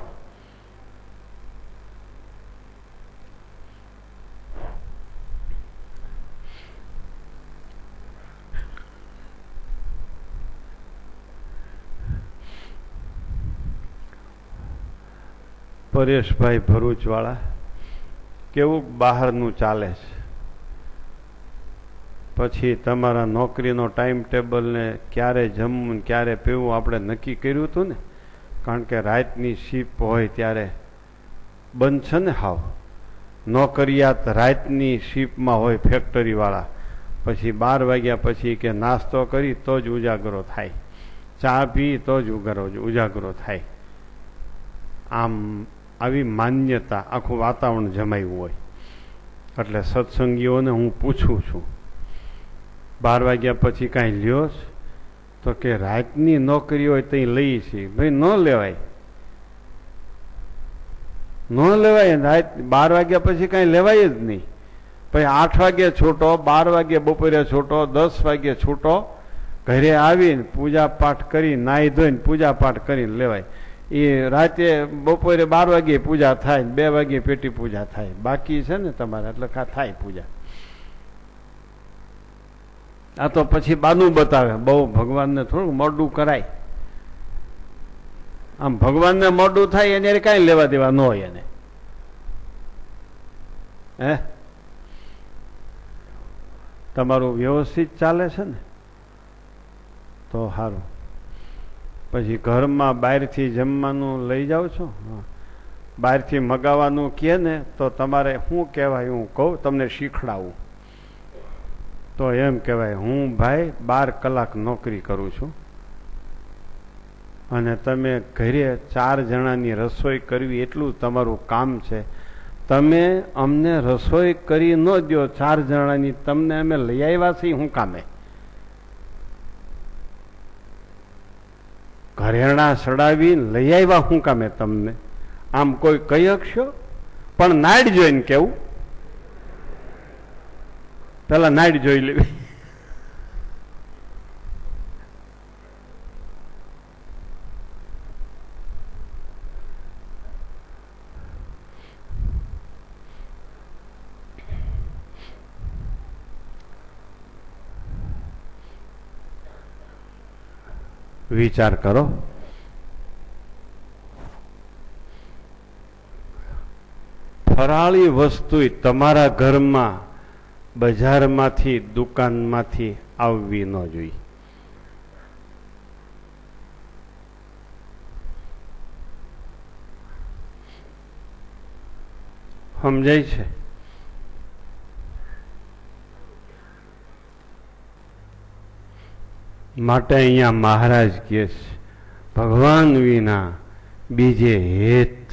પરેશભાઈ ભરૂચ વાળા કેવું બહારનું ચાલે છે. પછી તમારા નોકરીનો ટાઈમ ટેબલ ને ક્યારે જમવું ક્યારે પીવું આપણે નક્કી કર્યું હતું ને, કારણ કે રાતની શિપ હોય ત્યારે બંધ છે ને. હાવ નોકરિયાત રાતની શિપમાં હોય ફેક્ટરીવાળા. પછી 12 વાગ્યા પછી કે નાસ્તો કરી તો જ ઉજાગરો થાય, ચા પી તો જ ઉજાગરો થાય. આમ આવી માન્યતા આખું વાતાવરણ જમાયું હોય. એટલે સત્સંગીઓને હું પૂછું છું 12 વાગ્યા પછી કાંઈ લ્યો તો કે રાતની નોકરી હોય તો લઈએ છીએ. ભાઈ ન લેવાય, ન લેવાય. રાત 12 વાગ્યા પછી કાંઈ લેવાય જ નહીં. પછી 8 વાગે છૂટો, 12 વાગે બપોરે છૂટો, 10 વાગે છૂટો. ઘરે આવીને પૂજા પાઠ કરી નાહી ધોઈને પૂજા પાઠ કરીને લેવાય. એ રાતે બપોરે 12 વાગે પૂજા થાય, 2 વાગે પેટી પૂજા થાય. બાકી છે ને તમારે એટલે થાય પૂજા. આ તો પછી બાનું બતાવે. બહુ ભગવાનને થોડું મોડું કરાય. આમ ભગવાનને મોડું થાય એને કાંઈ લેવા દેવા ન હોય એને. હે તમારું વ્યવસ્થિત ચાલે છે ને તો સારું. પછી ઘરમાં બહારથી જમવાનું લઈ જાઓ છો, બહારથી મગાવવાનું કહે ને તો તમારે શું કહેવાય હું કહું તમને શીખડાવું. તો એમ કહેવાય હું ભાઈ 12 કલાક નોકરી કરું છું અને તમે ઘરે 4 જણાની રસોઈ કરવી એટલું તમારું કામ છે. તમે અમને રસોઈ કરી ન દો 4 જણાની, તમને અમે લઈ આવ્યા છીએ શું કામે? ઘરેણા સડાવી લઈ આવ્યા શું કામે તમને? આમ કોઈ કહી શકશો? પણ નાડ જોઈને કેવું, પેલા નાડ જોઈ લેવી. વિચાર કરો. ફરાળી વસ્તુ તમારા ઘરમાં બજારમાંથી દુકાનમાંથી આવવી ન જોઈએ. સમજાય છે? માટે અહીંયા મહારાજ કહે છે ભગવાન વિના બીજે હેત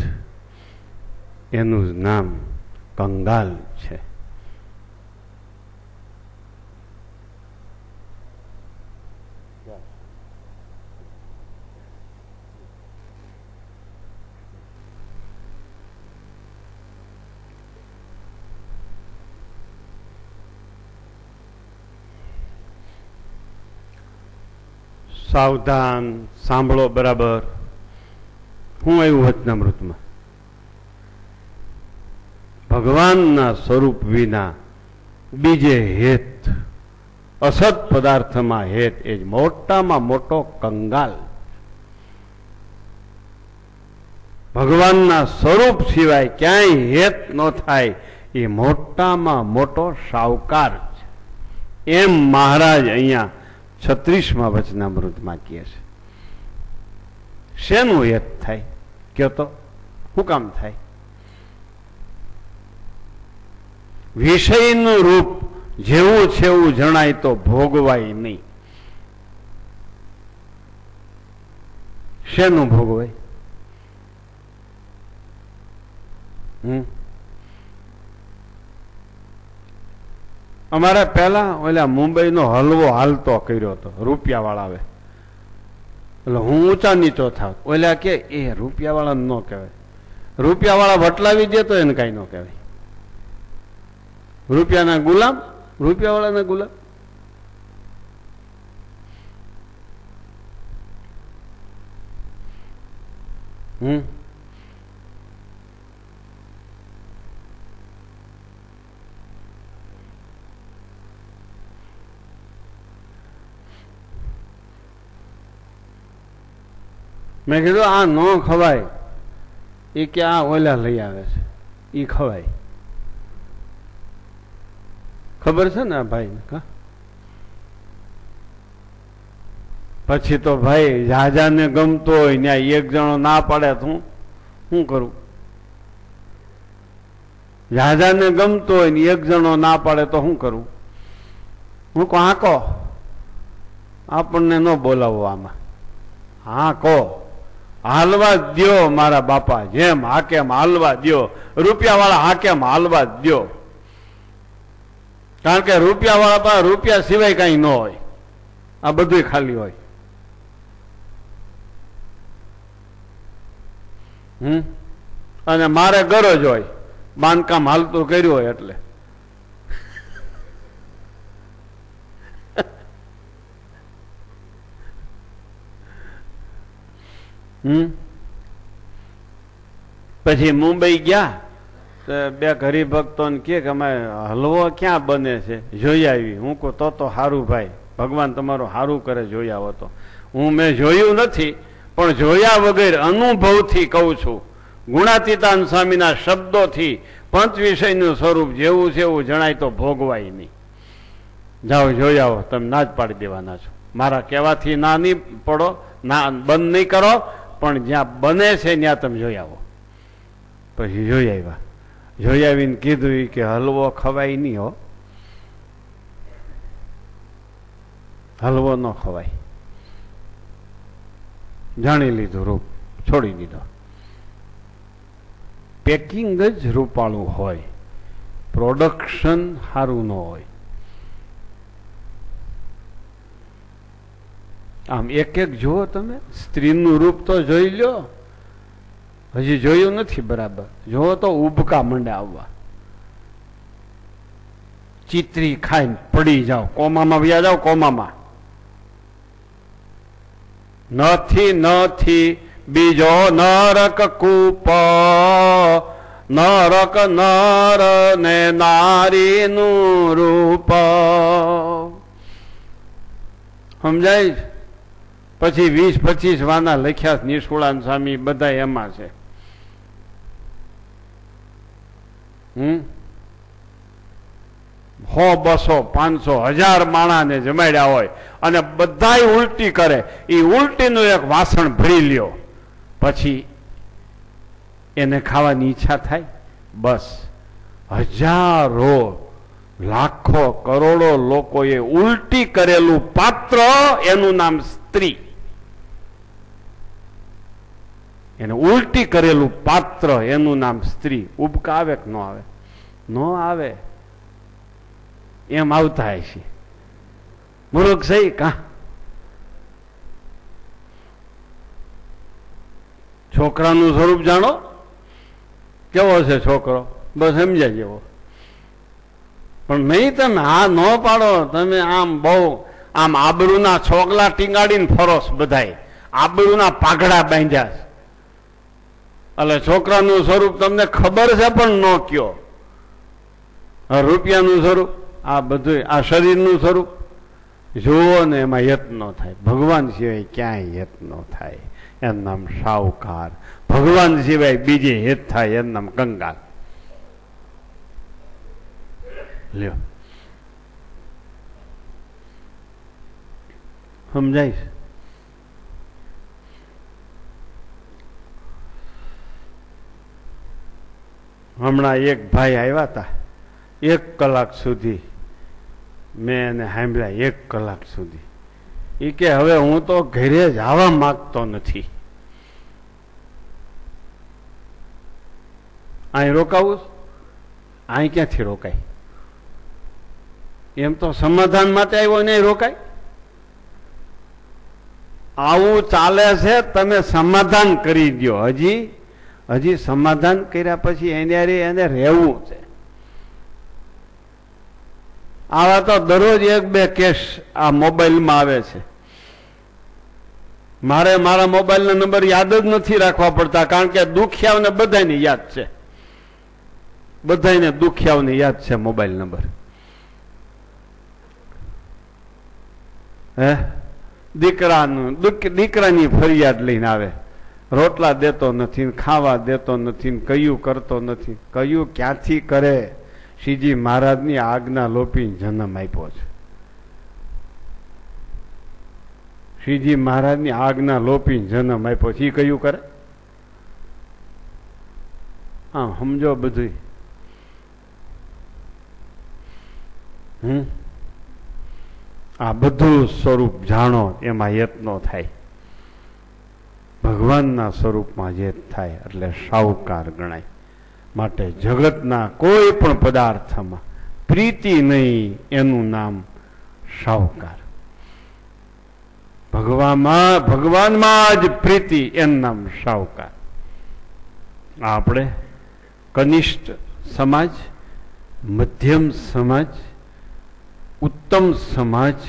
એનું નામ કંગાલ છે. સાવધાન સાંભળો બરાબર. હું આવ્યું વચનામૃતમાં ભગવાનના સ્વરૂપ વિના બીજે હેત, અસત પદાર્થમાં હેત એ જ મોટામાં મોટો કંગાલ. ભગવાનના સ્વરૂપ સિવાય ક્યાંય હેત ન થાય એ મોટામાં મોટો શાહુકાર છે. એમ મહારાજ અહીંયા 36મા વચનામૃતમાં કહે છે. શેનું હેત થાય કયો તો? શું કામ થાય? વિષયનું રૂપ જેવું છે એવું જણાય તો ભોગવાય નહીં. શેનું ભોગવાય? અમારે પહેલા ઓલા મુંબઈનો હલવો હાલતો કર્યો હતો, રૂપિયા વાળા આવે એટલે હું ઊંચા નીચો થાવ. ઓલા કે એ રૂપિયા વાળા ન કહેવાય, રૂપિયા વાળા વટલાવી દે તો એને કઈ ન કહેવાય. રૂપિયાના ગુલામ, રૂપિયા વાળાના ગુલામ. મેં કીધું આ ન ખવાય. એ કે આ ઓલા લઈ આવે છે એ ખવાય. ખબર છે ને આ ભાઈ? પછી તો ભાઈ જાજાને ગમતો હોય ને એક જણો ના પાડે તો શું કરું? જાજાને ગમતો હોય ને એક જણો ના પાડે તો શું કરું? હું કહું હા કહો, આપણને ન બોલાવો આમાં. હા કહો, હાલવા દ્યો મારા બાપા, જેમ હાકેમ હાલવા દ્યો. રૂપિયા વાળા હાકેમ હાલવા દ્યો. કારણ કે રૂપિયા વાળા પાસે રૂપિયા સિવાય કઈ ન હોય, આ બધું ખાલી હોય. અને મારે ગરજ હોય, બાંધકામ હાલતું કર્યું હોય એટલે. પછી મુંબઈ ગયા તો બે હરિભક્તોને કે અમે હલવો ક્યાં બને છે જોઈ આવી. હું કહું તો સારું ભાઈ, ભગવાન તમારું સારું કરે, જોઈ આવો તો. હું મેં જોયું નથી પણ જોયા વગર અનુભવથી કહું છું. ગુણાતીતાન સ્વામીના શબ્દોથી પંચ વિષયનું સ્વરૂપ જેવું છે એવું જણાય તો ભોગવાય નહીં. જાઓ જોઈ આવો, તમે ના જ પાડી દેવાના છો. મારા કહેવાથી ના નહીં પડો, ના બંધ નહીં કરો, પણ જ્યાં બને છે ત્યાં તમે જોઈ આવો. પછી જોઈ આવ્યા. જોઈ આવીને કીધું કે હલવો ખવાય નહીં હો, હલવો ન ખવાય. જાણી લીધું, રૂપ છોડી દીધો. પેકિંગ જ રૂપાળું હોય, પ્રોડક્શન સારું ન હોય. આમ એક એક જુઓ તમે, સ્ત્રીનું રૂપ તો જોઈ લો. હજી જોયું નથી બરાબર. જુઓ તો ઉબકા મંડે આવવા. ચીતરી ખાઈને પડી જાઓ, કોમામાં વ્યા જાઓ, કોમામાં. નથી નથી બીજો નરક કૂપ, નરક નર ને નારીનું રૂપ. સમજાય? પછી 20-25 વાના લખ્યા નિષ્કુળાન સ્વામી બધા એમાં છે. 100, 200, 500, 1000 માણાને જમાડ્યા હોય અને બધાય ઉલટી કરે. એ ઉલટીનું એક વાસણ ભરી લ્યો, પછી એને ખાવાની ઈચ્છા થાય? બસ હજારો, લાખો, કરોડો લોકોએ ઉલટી કરેલું પાત્ર, એનું નામ સ્ત્રી. એને ઉલટી કરેલું પાત્ર, એનું નામ સ્ત્રી. ઉબકા આવે કે ન આવે? ન આવે. એમ આવતા હશે. મૂર્ખ સહી કા? છોકરાનું સ્વરૂપ જાણો કેવો છે છોકરો? બસ સમજાય જેવો. પણ નહીં, તમે આ ન પાડો. તમે આમ બહુ આમ આબરૂના છોકલા ટીંગાડીને ફરોશ, બધાય આબરૂના પાઘડા બાંધ્યા. એટલે છોકરાનું સ્વરૂપ તમને ખબર છે પણ ન કયો. રૂપિયાનું સ્વરૂપ, આ બધું, આ શરીરનું સ્વરૂપ જુઓ ને એમાં યત ન થાય. ભગવાન સિવાય ક્યાંય યત ન થાય. એનું નામ શાહુકાર. ભગવાન સિવાય બીજે હેત થાય એનું નામ કંગાલ. લ્યો, સમજાય છે? હમણાં એક ભાઈ આવ્યા હતા, 1 કલાક સુધી મેં એને સાંભળ્યા. 1 કલાક સુધી એ કે હવે હું તો ઘરે જવા માંગતો નથી. અહીં રોકાવું? અહીં ક્યાંથી રોકાય? એમ તો સમાધાન માટે આવ્યો ને રોકાય? આવું ચાલે છે. તમે સમાધાન કરી દો. હજી સમાધાન કર્યા પછી એને રહેવું છે. આવા તો દરરોજ 1-2 કેસ આ મોબાઈલમાં આવે છે. મારે મારા મોબાઈલના નંબર યાદ જ નથી રાખવા પડતા, કારણ કે દુખિયાઓને બધાને યાદ છે. બધાને દુખિયાઓને યાદ છે મોબાઈલ નંબર. દીકરાની ફરિયાદ લઈને આવે. રોટલા દેતો નથી, ખાવા દેતો નથી, કયું કરતો નથી. કયું ક્યાંથી કરે? શ્રીજી મહારાજની આજ્ઞા લોપી જન્મ આપ્યો છે. શ્રીજી મહારાજની આજ્ઞા લોપી જન્મ આપ્યો છે. એ કયું કરે? હા, સમજો બધું. આ બધું સ્વરૂપ જાણો, એમાં યત ન થાય. ભગવાનના સ્વરૂપમાં યત થાય એટલે શાહુકાર ગણાય. માટે જગતના કોઈ પણ પદાર્થમાં પ્રીતિ નહીં, એનું નામ શાહુકાર. ભગવાનમાં જ પ્રીતિ, એનું નામ શાહુકાર. આપણે કનિષ્ઠ સમાજ, મધ્યમ સમાજ, ઉત્તમ સમાજ,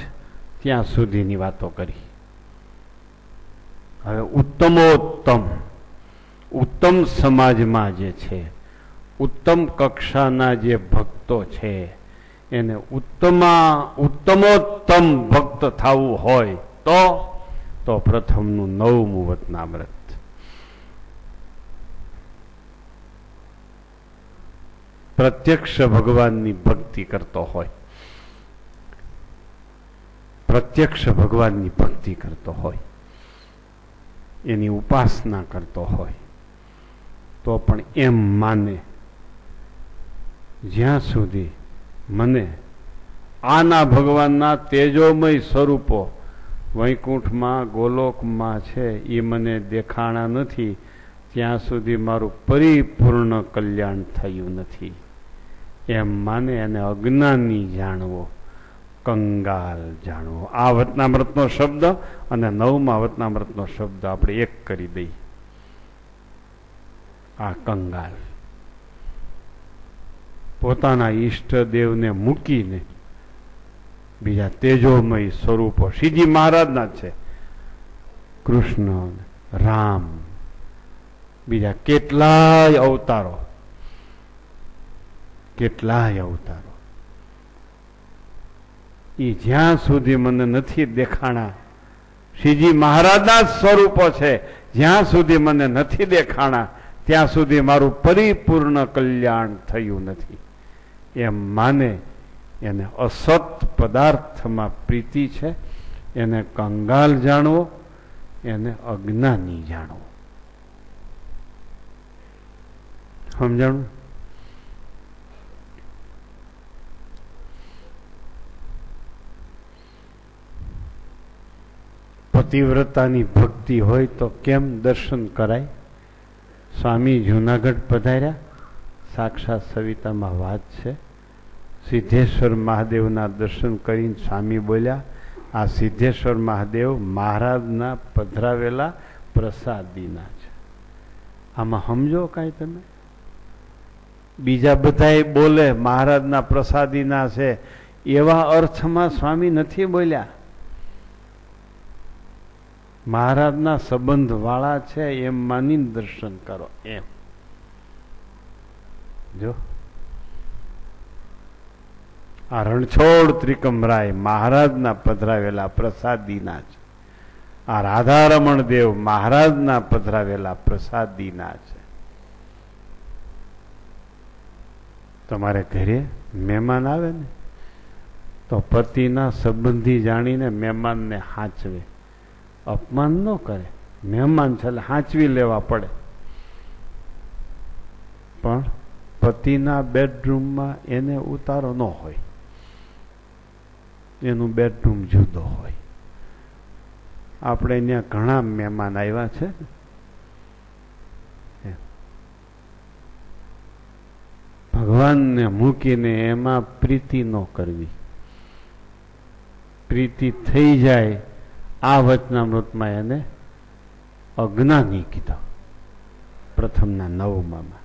ત્યાં સુધીની વાતો કરી. હવે ઉત્તમ સમાજમાં જે છે, ઉત્તમ કક્ષાના જે ભક્તો છે, એને ઉત્તમોત્તમ ભક્ત થવું હોય તો પ્રથમનું 9મું વતનામૃત. પ્રત્યક્ષ ભગવાનની ભક્તિ કરતો હોય, પ્રત્યક્ષ ભગવાનની ભક્તિ કરતો હોય, એની ઉપાસના કરતો હોય, તો પણ એમ માને, જ્યાં સુધી મને આના ભગવાનના તેજોમય સ્વરૂપો વૈકુંઠમાં, ગોલોકમાં છે, એ મને દેખાણા નથી, ત્યાં સુધી મારું પરિપૂર્ણ કલ્યાણ થયું નથી. એમ માને એને અજ્ઞાની જાણવો, કંગાલ જાણવો. આ વતનામૃતનો શબ્દ અને 9મા વતનામૃતનો શબ્દ આપણે એક કરી દઈએ. આ કંગાલ પોતાના ઈષ્ટદેવને મૂકીને બીજા તેજોમય સ્વરૂપો શ્રીજી મહારાજના છે, કૃષ્ણ, રામ, બીજા કેટલાય અવતારો, એ જ્યાં સુધી મને નથી દેખાણા, શ્રીજી મહારાજના જ સ્વરૂપો છે. જ્યાં સુધી મને નથી દેખાણા ત્યાં સુધી મારું પરિપૂર્ણ કલ્યાણ થયું નથી એમ માને એને અસત પદાર્થમાં પ્રીતિ છે. એને કંગાલ જાણવો, એને અજ્ઞાની જાણવો. સમજાણું? પતિવ્રતાની ભક્તિ હોય તો કેમ દર્શન કરાય? સ્વામી જુનાગઢ પધાર્યા, સાક્ષાત સવિતામાં વાત છે. સિદ્ધેશ્વર મહાદેવના દર્શન કરીને સ્વામી બોલ્યા, આ સિદ્ધેશ્વર મહાદેવ મહારાજના પધરાવેલા પ્રસાદીના છે. આમાં સમજો કાંઈ તમે? બીજા બધાએ બોલે મહારાજના પ્રસાદીના છે એવા અર્થમાં સ્વામી નથી બોલ્યા. મહારાજના સંબંધ વાળા છે એમ માનીને દર્શન કરો એમ. જો આ રણછોડ ત્રિકમરાય મહારાજના પધરાવેલા પ્રસાદીના છે. આ રાધારમણ દેવ મહારાજના પધરાવેલા પ્રસાદીના છે. તમારે ઘરે મહેમાન આવે ને તો પતિના સંબંધી જાણીને મહેમાનને હાંચવે, અપમાન ન કરે. મહેમાન છે એટલે હાંચવી લેવા પડે. પણ પતિના બેડરૂમમાં એને ઉતારો ન હોય, એનું બેડરૂમ જુદો હોય. આપણે ત્યાં ઘણા મહેમાન આવ્યા છે. ભગવાનને મૂકીને એમાં પ્રીતિ ન કરવી. પ્રીતિ થઈ જાય આ વચનામૃતમાં એને અજ્ઞાની કીધો. પ્રથમના 9માં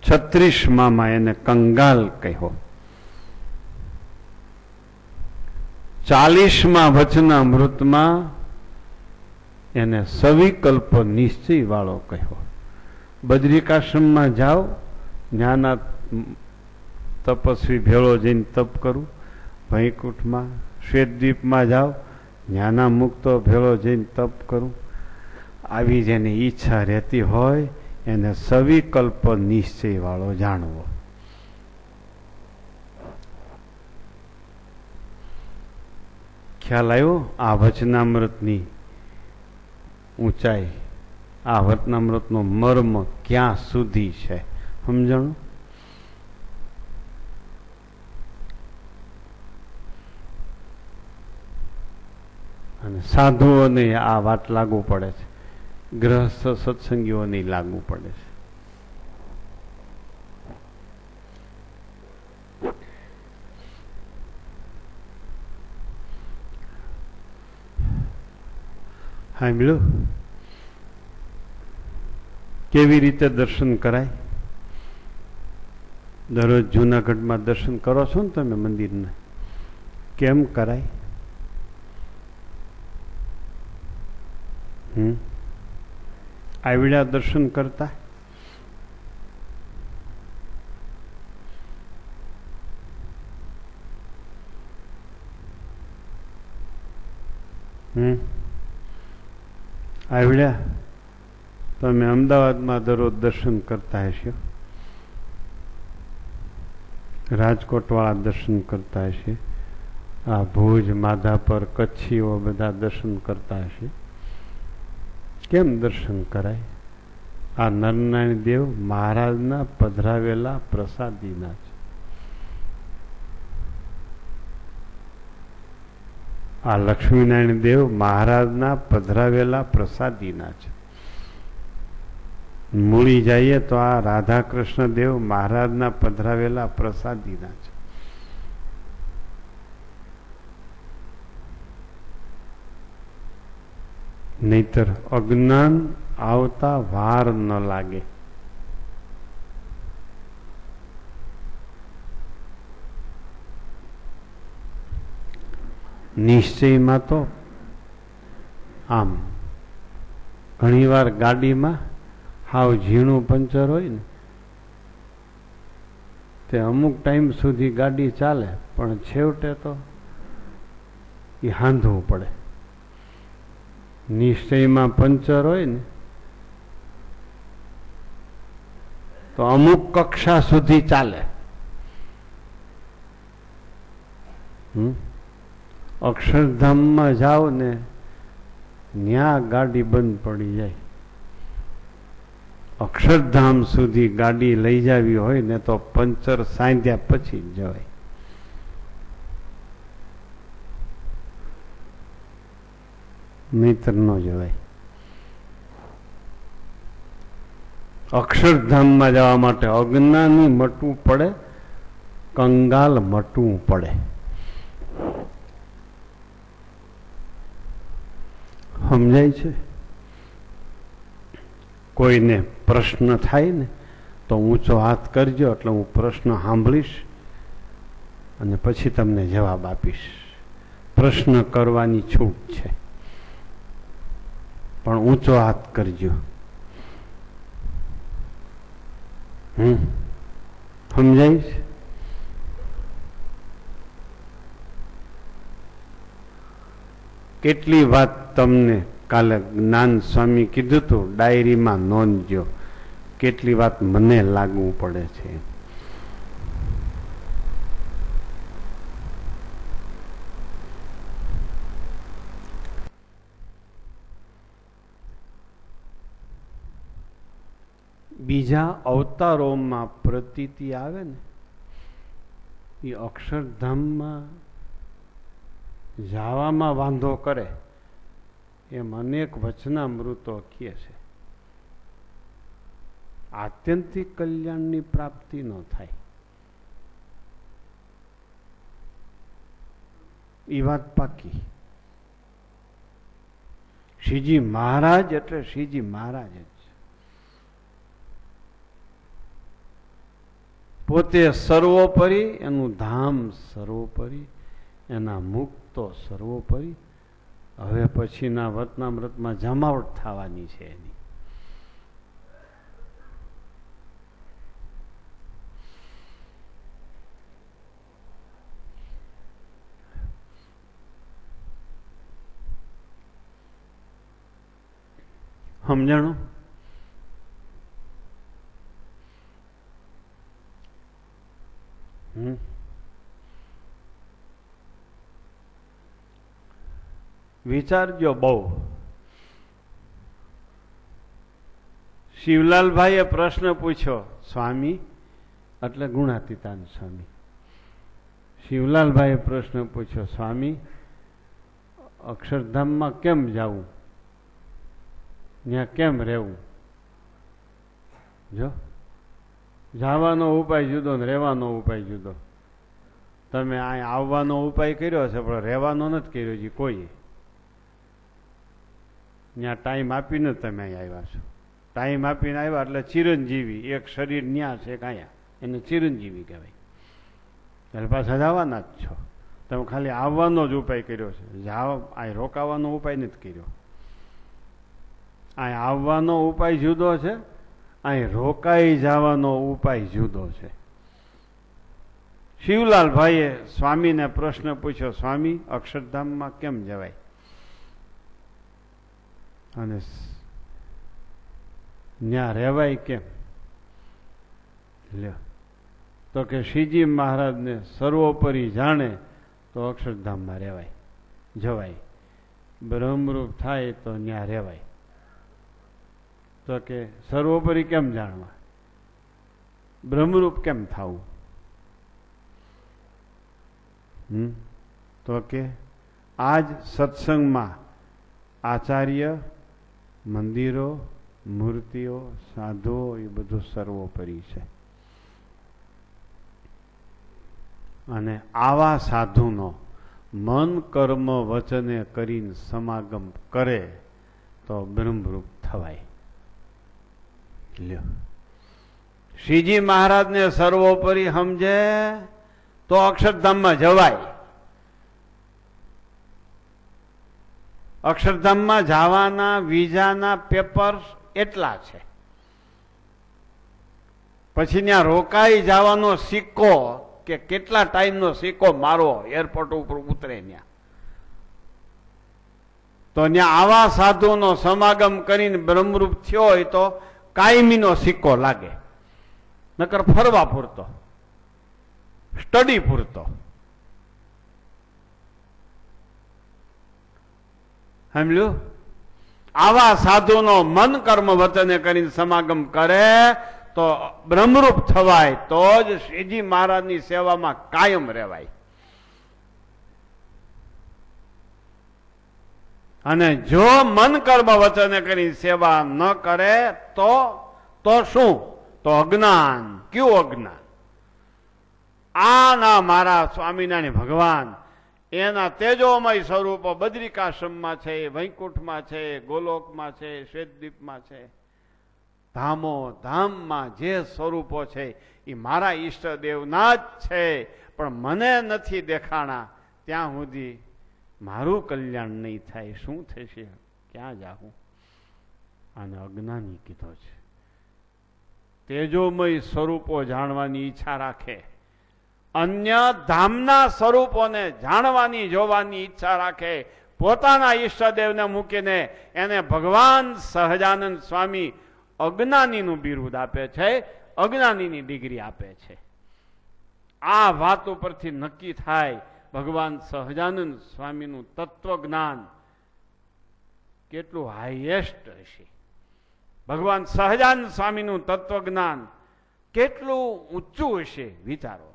36માં એને કંગાલ કહ્યો. 40માં વચનામૃતમાં એને સવિકલ્પ નિશ્ચય વાળો કહ્યો. બદ્રિકાશ્રમમાં જાઓ, જ્ઞાના તપસ્વી ભેળો જઈને તપ કરું. વૈકુંઠમાં શ્વેતદ્વીપમાં જાઓ, જ્ઞાના મુક્તો ભેળો જઈને તપ કરું. આવી જેની ઈચ્છા રહેતી હોય એને સવિકલ્પ નિશ્ચય વાળો જાણવો. ખ્યાલ આવ્યો? આ વચનામૃતની ઊંચાઈ, આ વચનામૃતનો મર્મ ક્યાં સુધી છે સમજણું? અને સાધુઓને આ વાત લાગુ પડે છે, ગ્રહસ્થ સત્સંગીઓને લાગુ પડે છે. સાંભળ્યું? કેવી રીતે દર્શન કરાય? દરરોજ જૂનાગઢમાં દર્શન કરો છો ને તમે મંદિરને, કેમ કરાય? આવડ્યા દર્શન કરતા? આવડ્યા? તમે અમદાવાદમાં દરરોજ દર્શન કરતા હશો, રાજકોટવાળા દર્શન કરતા હશે, આ ભુજ માધાપર કચ્છીઓ બધા દર્શન કરતા હશે. કેમ દર્શન કરાય? આ નરનારાયણ દેવ મહારાજના પધરાવેલા પ્રસાદીના છે. આ લક્ષ્મીનારાયણ દેવ મહારાજના પધરાવેલા પ્રસાદીના છે. મૂળી જઈએ તો આ રાધા કૃષ્ણ દેવ મહારાજના પધરાવેલા પ્રસાદીના છે. નહીતર અજ્ઞાન આવતા વાર ન લાગે. નિશ્ચયમાં તો આમ ઘણીવાર ગાડીમાં હાવ ઝીણું પંચર હોય ને તે અમુક ટાઈમ સુધી ગાડી ચાલે, પણ છેવટે તો એ હાંધવું પડે. નિશ્ચયમાં પંચર હોય ને તો અમુક કક્ષા સુધી ચાલે. અક્ષરધામમાં જાઓ ને ત્યાં ગાડી બંધ પડી જાય. અક્ષરધામ સુધી ગાડી લઈ જાવી હોય ને તો પંચર સાંધ્યા પછી જ જવાય. નહીતર ન જવાય. અક્ષરધામમાં જવા માટે અજ્ઞાની મટવું પડે, કંગાલ મટવું પડે. સમજાય છે? કોઈને પ્રશ્ન થાય ને તો ઊંચો હાથ કરજો, એટલે હું પ્રશ્ન સાંભળીશ અને પછી તમને જવાબ આપીશ. પ્રશ્ન કરવાની છૂટ છે, પણ ઊંચો હાથ કરજો. સમજાય છે? કેટલી વાત તમને કાલે જ્ઞાન સ્વામી કીધું હતું, ડાયરીમાં નોંધજો. કેટલી વાત મને લાગવું પડે છે. બીજા અવતારોમાં પ્રતીતિ આવે ને એ અક્ષરધામમાં જવામાં વાંધો કરે એમ અનેક વચનામૃતો કહે છે. આત્યંતિક કલ્યાણની પ્રાપ્તિ ન થાય એ વાત પાકી. શ્રીજી મહારાજ એટલે શ્રીજી મહારાજ જ પોતે સર્વોપરી, એનું ધામ સર્વોપરી, એના મુક્તો સર્વોપરી. હવે પછીના વતનામૃતમાં જમાવટ થવાની છે એની. સમજાણું? વિચારજો બહુ. શિવલાલભાઈએ પ્રશ્ન પૂછ્યો, સ્વામી એટલે ગુણાતીતાન સ્વામી. શિવલાલભાઈએ પ્રશ્ન પૂછ્યો, સ્વામી અક્ષરધામમાં કેમ જવું, ત્યાં કેમ રહેવું? જો જવાનો ઉપાય જુદો ને રહેવાનો ઉપાય જુદો. તમે અહીં આવવાનો ઉપાય કર્યો છે પણ રહેવાનો નથી કર્યો છે કોઈ. ત્યાં ટાઈમ આપીને તમે અહીં આવ્યા છો. ટાઈમ આપીને આવ્યા એટલે ચિરંજીવી. એક શરીર ન્યા છે કાયા, એને ચિરંજીવી કહેવાય. એટલે પાછા જવાના જ છો. તમે ખાલી આવવાનો જ ઉપાય કર્યો છે, જાવ અહીં રોકાવાનો ઉપાય નથી કર્યો. અહીં આવવાનો ઉપાય જુદો છે, અહીં રોકાઈ જવાનો ઉપાય જુદો છે. શિવલાલભાઈએ સ્વામીને પ્રશ્ન પૂછ્યો, સ્વામી અક્ષરધામમાં કેમ જવાય? અને ત્યાં રહેવાય કેમ? લ્યો તો કે શ્રીજી મહારાજને સર્વોપરી જાણે તો અક્ષરધામમાં રહેવાય, જવાય. બ્રહ્મરૂપ થાય તો ત્યાં રહેવાય. તો કે સર્વોપરી કેમ જાણવા? બ્રહ્મરૂપ કેમ થવું? તો કે આજ સત્સંગમાં આચાર્ય, મંદિરો, મૂર્તિઓ, સાધુઓ એ બધું સર્વોપરી છે. અને આવા સાધુનો મન કર્મ વચને કરીને સમાગમ કરે તો બ્રહ્મરૂપ થવાય. લ્યો શ્રીજી મહારાજને સર્વોપરી સમજે તો અક્ષરધામમાં જવાય. અક્ષરધામમાં જવાના વિઝાના પેપર એટલા છે. પછી ત્યાં રોકાઈ જવાનો સિક્કો કે કેટલા ટાઈમનો સિક્કો મારો એરપોર્ટ ઉપર ઉતરે ત્યાં તો ત્યાં આવા સાધુનો સમાગમ કરીને બ્રહ્મરૂપ થયો હોય તો કાયમીનો સિક્કો લાગે, નકર ફરવા પૂરતો, સ્ટડી પૂરતો. સમજ્યું? આવા સાધુનો મન કર્મ વચને કરીને સમાગમ કરે તો બ્રહ્મરૂપ થવાય, તો જ શ્રીજી મહારાજની સેવામાં કાયમ રહેવાય. અને જો મન કર્મ વચને કરી સેવા ન કરે તો શું? તો અજ્ઞાન. કયું અજ્ઞાન? આના મારા સ્વામિનારાયણ ભગવાન એના તેજોમય સ્વરૂપો બદ્રિકાશ્રમમાં છે, વૈકુંઠમાં છે, ગોલોકમાં છે, શ્વેતદ્વીપમાં છે, ધામો ધામમાં જે સ્વરૂપો છે એ મારા ઈષ્ટદેવના જ છે, પણ મને નથી દેખાણા. ત્યાં સુધી મારું કલ્યાણ નહીં થાય. શું થશે? ક્યાં જાઉં? આને અજ્ઞાની કીધો છે. તેજોમય સ્વરૂપો જાણવાની ઈચ્છા રાખે, અન્ય ધામના સ્વરૂપોને જાણવાની જોવાની ઈચ્છા રાખે, પોતાના ઈષ્ટદેવને મૂકીને એને ભગવાન સહજાનંદ સ્વામી અજ્ઞાનીનું બિરુદ આપે છે, અજ્ઞાનીની ડિગ્રી આપે છે. આ વાત ઉપરથી નક્કી થાય ભગવાન સહજાનંદ સ્વામીનું તત્વજ્ઞાન કેટલું હાઈએસ્ટ હશે, ભગવાન સહજાનંદ સ્વામીનું તત્વજ્ઞાન કેટલું ઊંચું હશે. વિચારો.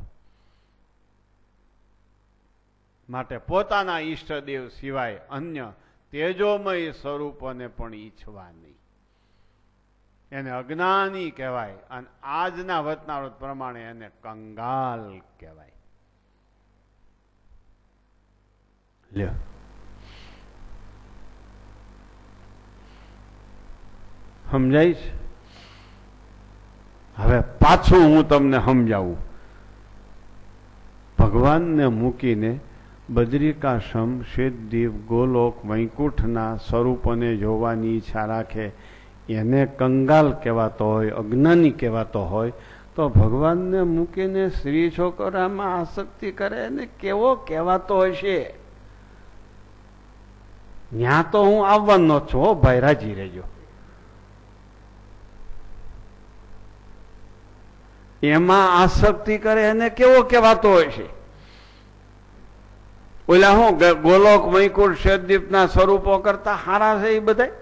માટે પોતાના ઈષ્ટદેવ સિવાય અન્ય તેજોમય સ્વરૂપોને પણ ઈચ્છવા નહીં. એને અજ્ઞાની કહેવાય, અને આજના વચનામૃત પ્રમાણે એને કંગાલ કહેવાય. લ્યો, સમજાય છે? હવે પાછું હું તમને સમજાવું. ભગવાનને મૂકીને બદ્રિકાશ્રમ, શ્વેતદ્વીપ, ગોલોક, વૈકુંઠના સ્વરૂપોને જોવાની ઈચ્છા રાખે, એને કંગાલ કહેવાતો હોય, અજ્ઞાની કહેવાતો હોય, તો ભગવાનને મૂકીને સ્ત્રી છોકરામાં આસક્તિ કરે એને કેવો કહેવાતો હશે? ત્યાં તો હું આવવાનો છું, ભાઈ, રાજી રહેજો. એમાં આસક્તિ કરે એને કેવો કહેવાતો હશે? ઓલા હું ગોલોક, વૈકુંઠ, શ્વેતદ્વીપના સ્વરૂપો કરતા હારા છે એ બધા?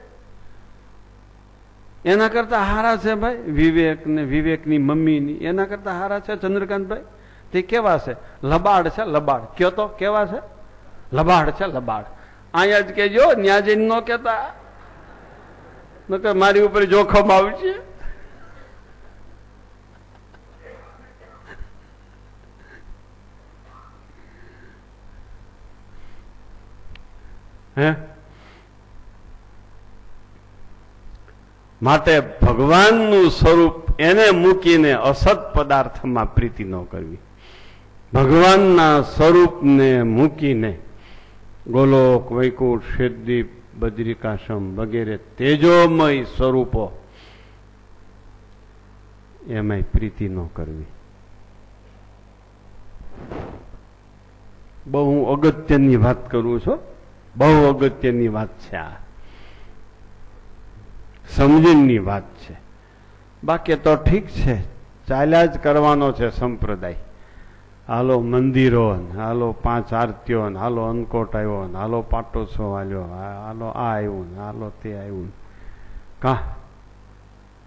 એના કરતા હારા છે ભાઈ વિવેક ને વિવેકની મમ્મીની, એના કરતા હારા છે ચંદ્રકાંતભાઈ? તે કેવા છે? લબાડ છે, લબાડ. કયો તો કેવા છે? લબાડ છે, લબાડ. અહીંયા જ કેજો, ન્યા જઈને ન કેતા, નકર મારી ઉપર જોખમ આવશે. હે? માટે ભગવાનનું સ્વરૂપ એને મૂકીને અસત પદાર્થમાં પ્રીતિ ન કરવી. ભગવાનના સ્વરૂપને મૂકીને ગોલોક, વૈકુંઠ, શ્વેતદ્વીપ, બદ્રિકાશ્રમ વગેરે તેજોમય સ્વરૂપો એમાં પ્રીતિ ન કરવી. બહુ અગત્યની વાત કરું છું, બહુ અગત્યની વાત છે આ, સમજણની વાત છે. બાકી તો ઠીક છે, ચાલ્યા જ કરવાનો છે સંપ્રદાય. હાલો મંદિરો, હાલો 5 આરતીઓ, હાલો અન્નકોટ આવ્યો, હાલો પાટોત્સવ આવ્યો, હાલો આ આવ્યું, હાલો તે આવ્યું. કા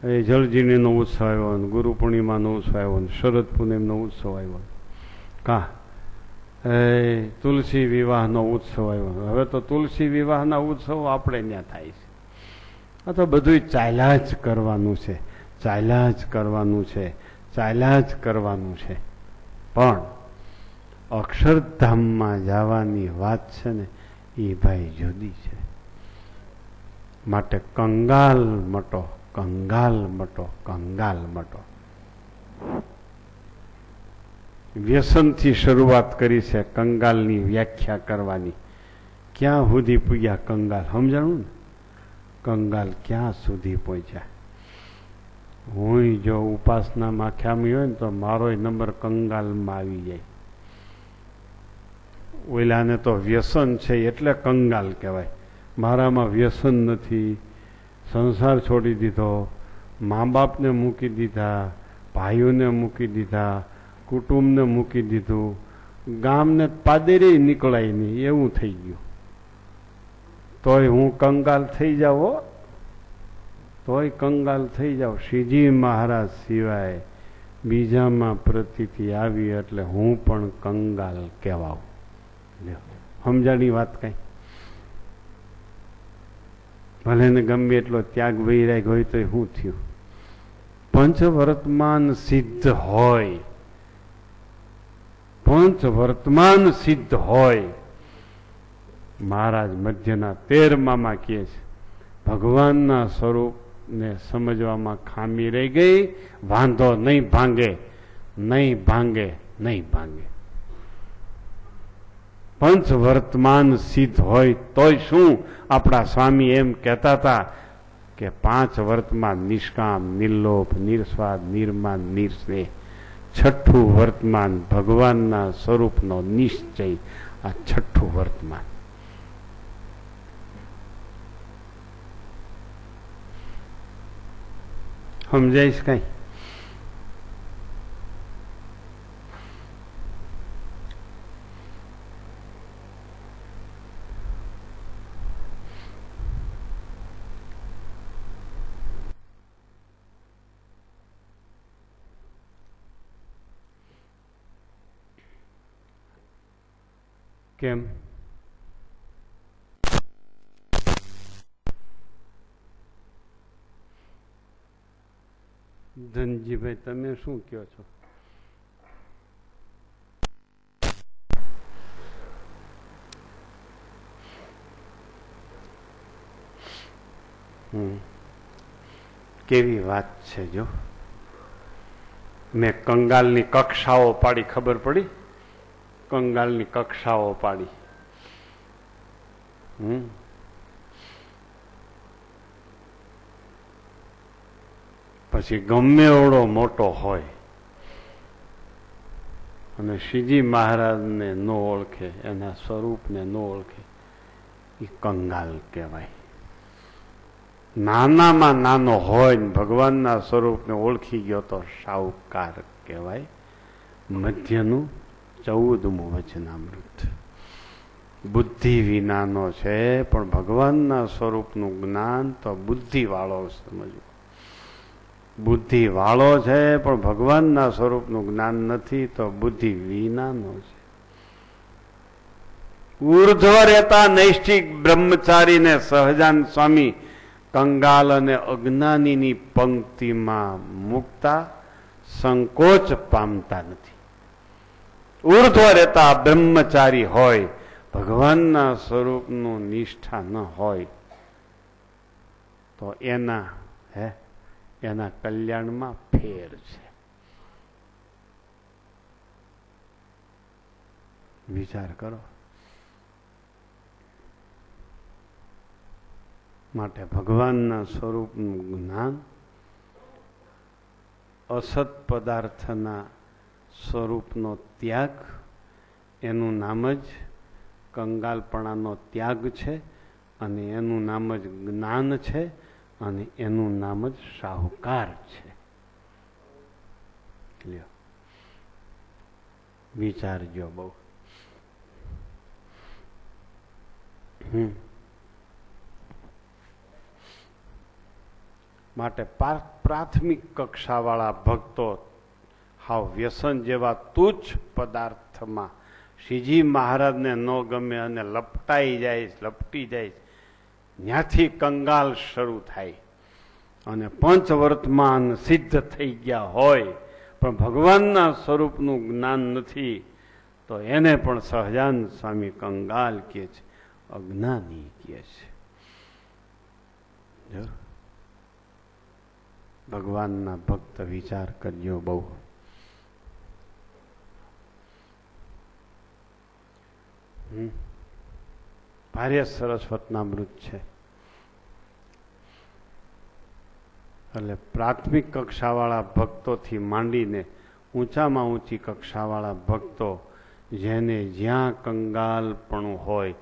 એ જળજીણીનો ઉત્સવ આવ્યો, ગુરુ પૂર્ણિમાનો ઉત્સવ આવ્યો, શરદ પૂનમનો ઉત્સવ આવ્યો. કા એ તુલસી વિવાહનો ઉત્સવ આવ્યો. હવે તો તુલસી વિવાહના ઉત્સવો આપણે ત્યાં થાય છે. આ તો બધું ચાલ્યા જ કરવાનું છે, ચાલ્યા જ કરવાનું છે, ચાલ્યા જ કરવાનું છે. પણ અક્ષરધામમાં જવાની વાત છે ને એ ભાઈ જુદી છે. માટે કંગાલ મટો, કંગાલ મટો, કંગાલ મટો. વ્યસનથી શરૂઆત કરી છે કંગાલની વ્યાખ્યા કરવાની. ક્યાં સુધી પૂગ્યા કંગાલ? સમજાણું ને? કંગાલ ક્યાં સુધી પહોંચ્યા? હું જો ઉપાસનામાં ખ્યામી હોય ને તો મારો નંબર કંગાલમાં આવી જાય. ઓલાને તો વ્યસન છે એટલે કંગાલ કહેવાય, મારામાં વ્યસન નથી, સંસાર છોડી દીધો, મા બાપને મૂકી દીધા, ભાઈઓને મૂકી દીધા, કુટુંબને મૂકી દીધું, ગામને પાદેરે નીકળાય નહીં એવું થઈ ગયું. તોય હું કંગાલ થઈ જાઉં, તોય કંગાલ થઈ જાઉં. શ્રીજી મહારાજ સિવાય બીજામાં પ્રતીતિ આવી એટલે હું પણ કંગાલ કહેવાઉં. સમજાણી વાત કઈ? ભલે ને ગમે એટલો ત્યાગ વૈરાગ હોય તો શું થયું? પંચ વર્તમાન સિદ્ધ હોય, પંચ વર્તમાન સિદ્ધ હોય. મહારાજ મધ્યના 13માં કહે છે ભગવાનના સ્વરૂપને સમજવામાં ખામી રહી ગઈ, વાંધો નહીં ભાંગે, નહીં ભાંગે, નહીં ભાંગે. પંચ વર્તમાન સિદ્ધ હોય તોય શું? આપણા સ્વામી એમ કહેતા હતા કે 5 વર્તમાન નિષ્કામ, નિર્લોભ, નિર્સ્વાદ, નિર્માન, નિર્સ્નેહ. 6ઠું વર્તમાન ભગવાનના સ્વરૂપનો નિશ્ચય. આ 6ઠું વર્તમાન. સમજાઈશ કઈ? કેમ? ધનજીભાઈ તમે શું કહો છો? કેવી વાત છે જો. મેં કંગાલની કક્ષાઓ પાડી, ખબર પડી? કંગાલની કક્ષાઓ પાડી. પછી ગમે એવડો મોટો હોય અને શ્રીજી મહારાજને ન ઓળખે, એના સ્વરૂપને ન ઓળખે, એ કંગાલ કહેવાય. નાનામાં નાનો હોય ને ભગવાનના સ્વરૂપને ઓળખી ગયો તો શાહુકાર કહેવાય. મધ્યનું 14મું વચનામૃત. બુદ્ધિ વિનાનો છે પણ ભગવાનના સ્વરૂપનું જ્ઞાન તો બુદ્ધિવાળો સમજવું. બુદ્ધિ વાળો છે પણ ભગવાનના સ્વરૂપનું જ્ઞાન નથી તો બુદ્ધિ વિનાનો છે. ઉર્ધ્વ રહેતા નૈષ્ઠિક બ્રહ્મચારીને સહજાન સ્વામી કંગાલ અને અજ્ઞાનીની પંક્તિમાં મૂકતા સંકોચ પામતા નથી. ઉર્ધ્વ રહેતા બ્રહ્મચારી હોય, ભગવાનના સ્વરૂપનું નિષ્ઠા ન હોય તો એના કલ્યાણમાં ફેર છે. વિચાર કરો. માટે ભગવાનના સ્વરૂપનું જ્ઞાન, અસત પદાર્થના સ્વરૂપનો ત્યાગ, એનું નામ જ કંગાલપણાનો ત્યાગ છે અને એનું નામ જ જ્ઞાન છે અને એનું નામ જ શાહુકાર છે. વિચારજો બહુ. માટે પ્રાથમિક કક્ષાવાળા ભક્તો હાવ વ્યસન જેવા તુચ્છ પદાર્થમાં શ્રીજી મહારાજને ન ગમે અને લપટાઈ જાય, લપટી જાય, ત્યાંથી કંગાલ શરૂ થાય. અને પંચવર્તમાન સિદ્ધ થઈ ગયા હોય પણ ભગવાનના સ્વરૂપનું જ્ઞાન નથી તો એને પણ સહજાન સ્વામી કંગાલ કહે છે, અજ્ઞાની કહે છે. ભગવાનના ભક્ત વિચાર કરજો બહુ. ભારે સરસ વચનામૃત છે. એટલે પ્રાથમિક કક્ષાવાળા ભક્તોથી માંડીને ઊંચામાં ઊંચી કક્ષાવાળા ભક્તો જેને જ્યાં કંગાલપણું હોય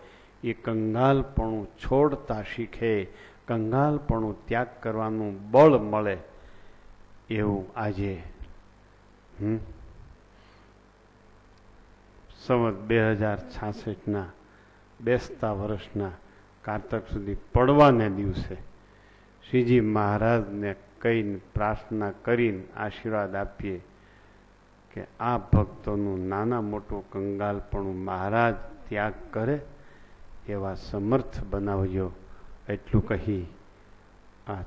એ કંગાલપણું છોડતા શીખે, કંગાલપણું ત્યાગ કરવાનું બળ મળે, એવું આજે સંવત 2066 બેસતા વર્ષના કારતક સુધી પડવાને દિવસે શ્રીજી મહારાજને કહીને પ્રાર્થના કરીને આશીર્વાદ આપીએ કે આ ભક્તોનું નાના મોટું કંગાલપણું મહારાજ ત્યાગ કરે એવા સમર્થ બનાવજો. એટલું કહી આ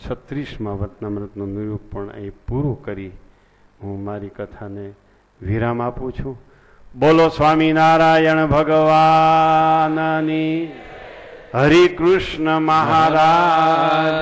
36મા વતનામૃતનું નિરૂપણ અહીં પૂરું કરી હું મારી કથાને વિરામ આપું છું. બોલો સ્વામિનારાયણ ભગવાનની, હરિ કૃષ્ણ મહારાજ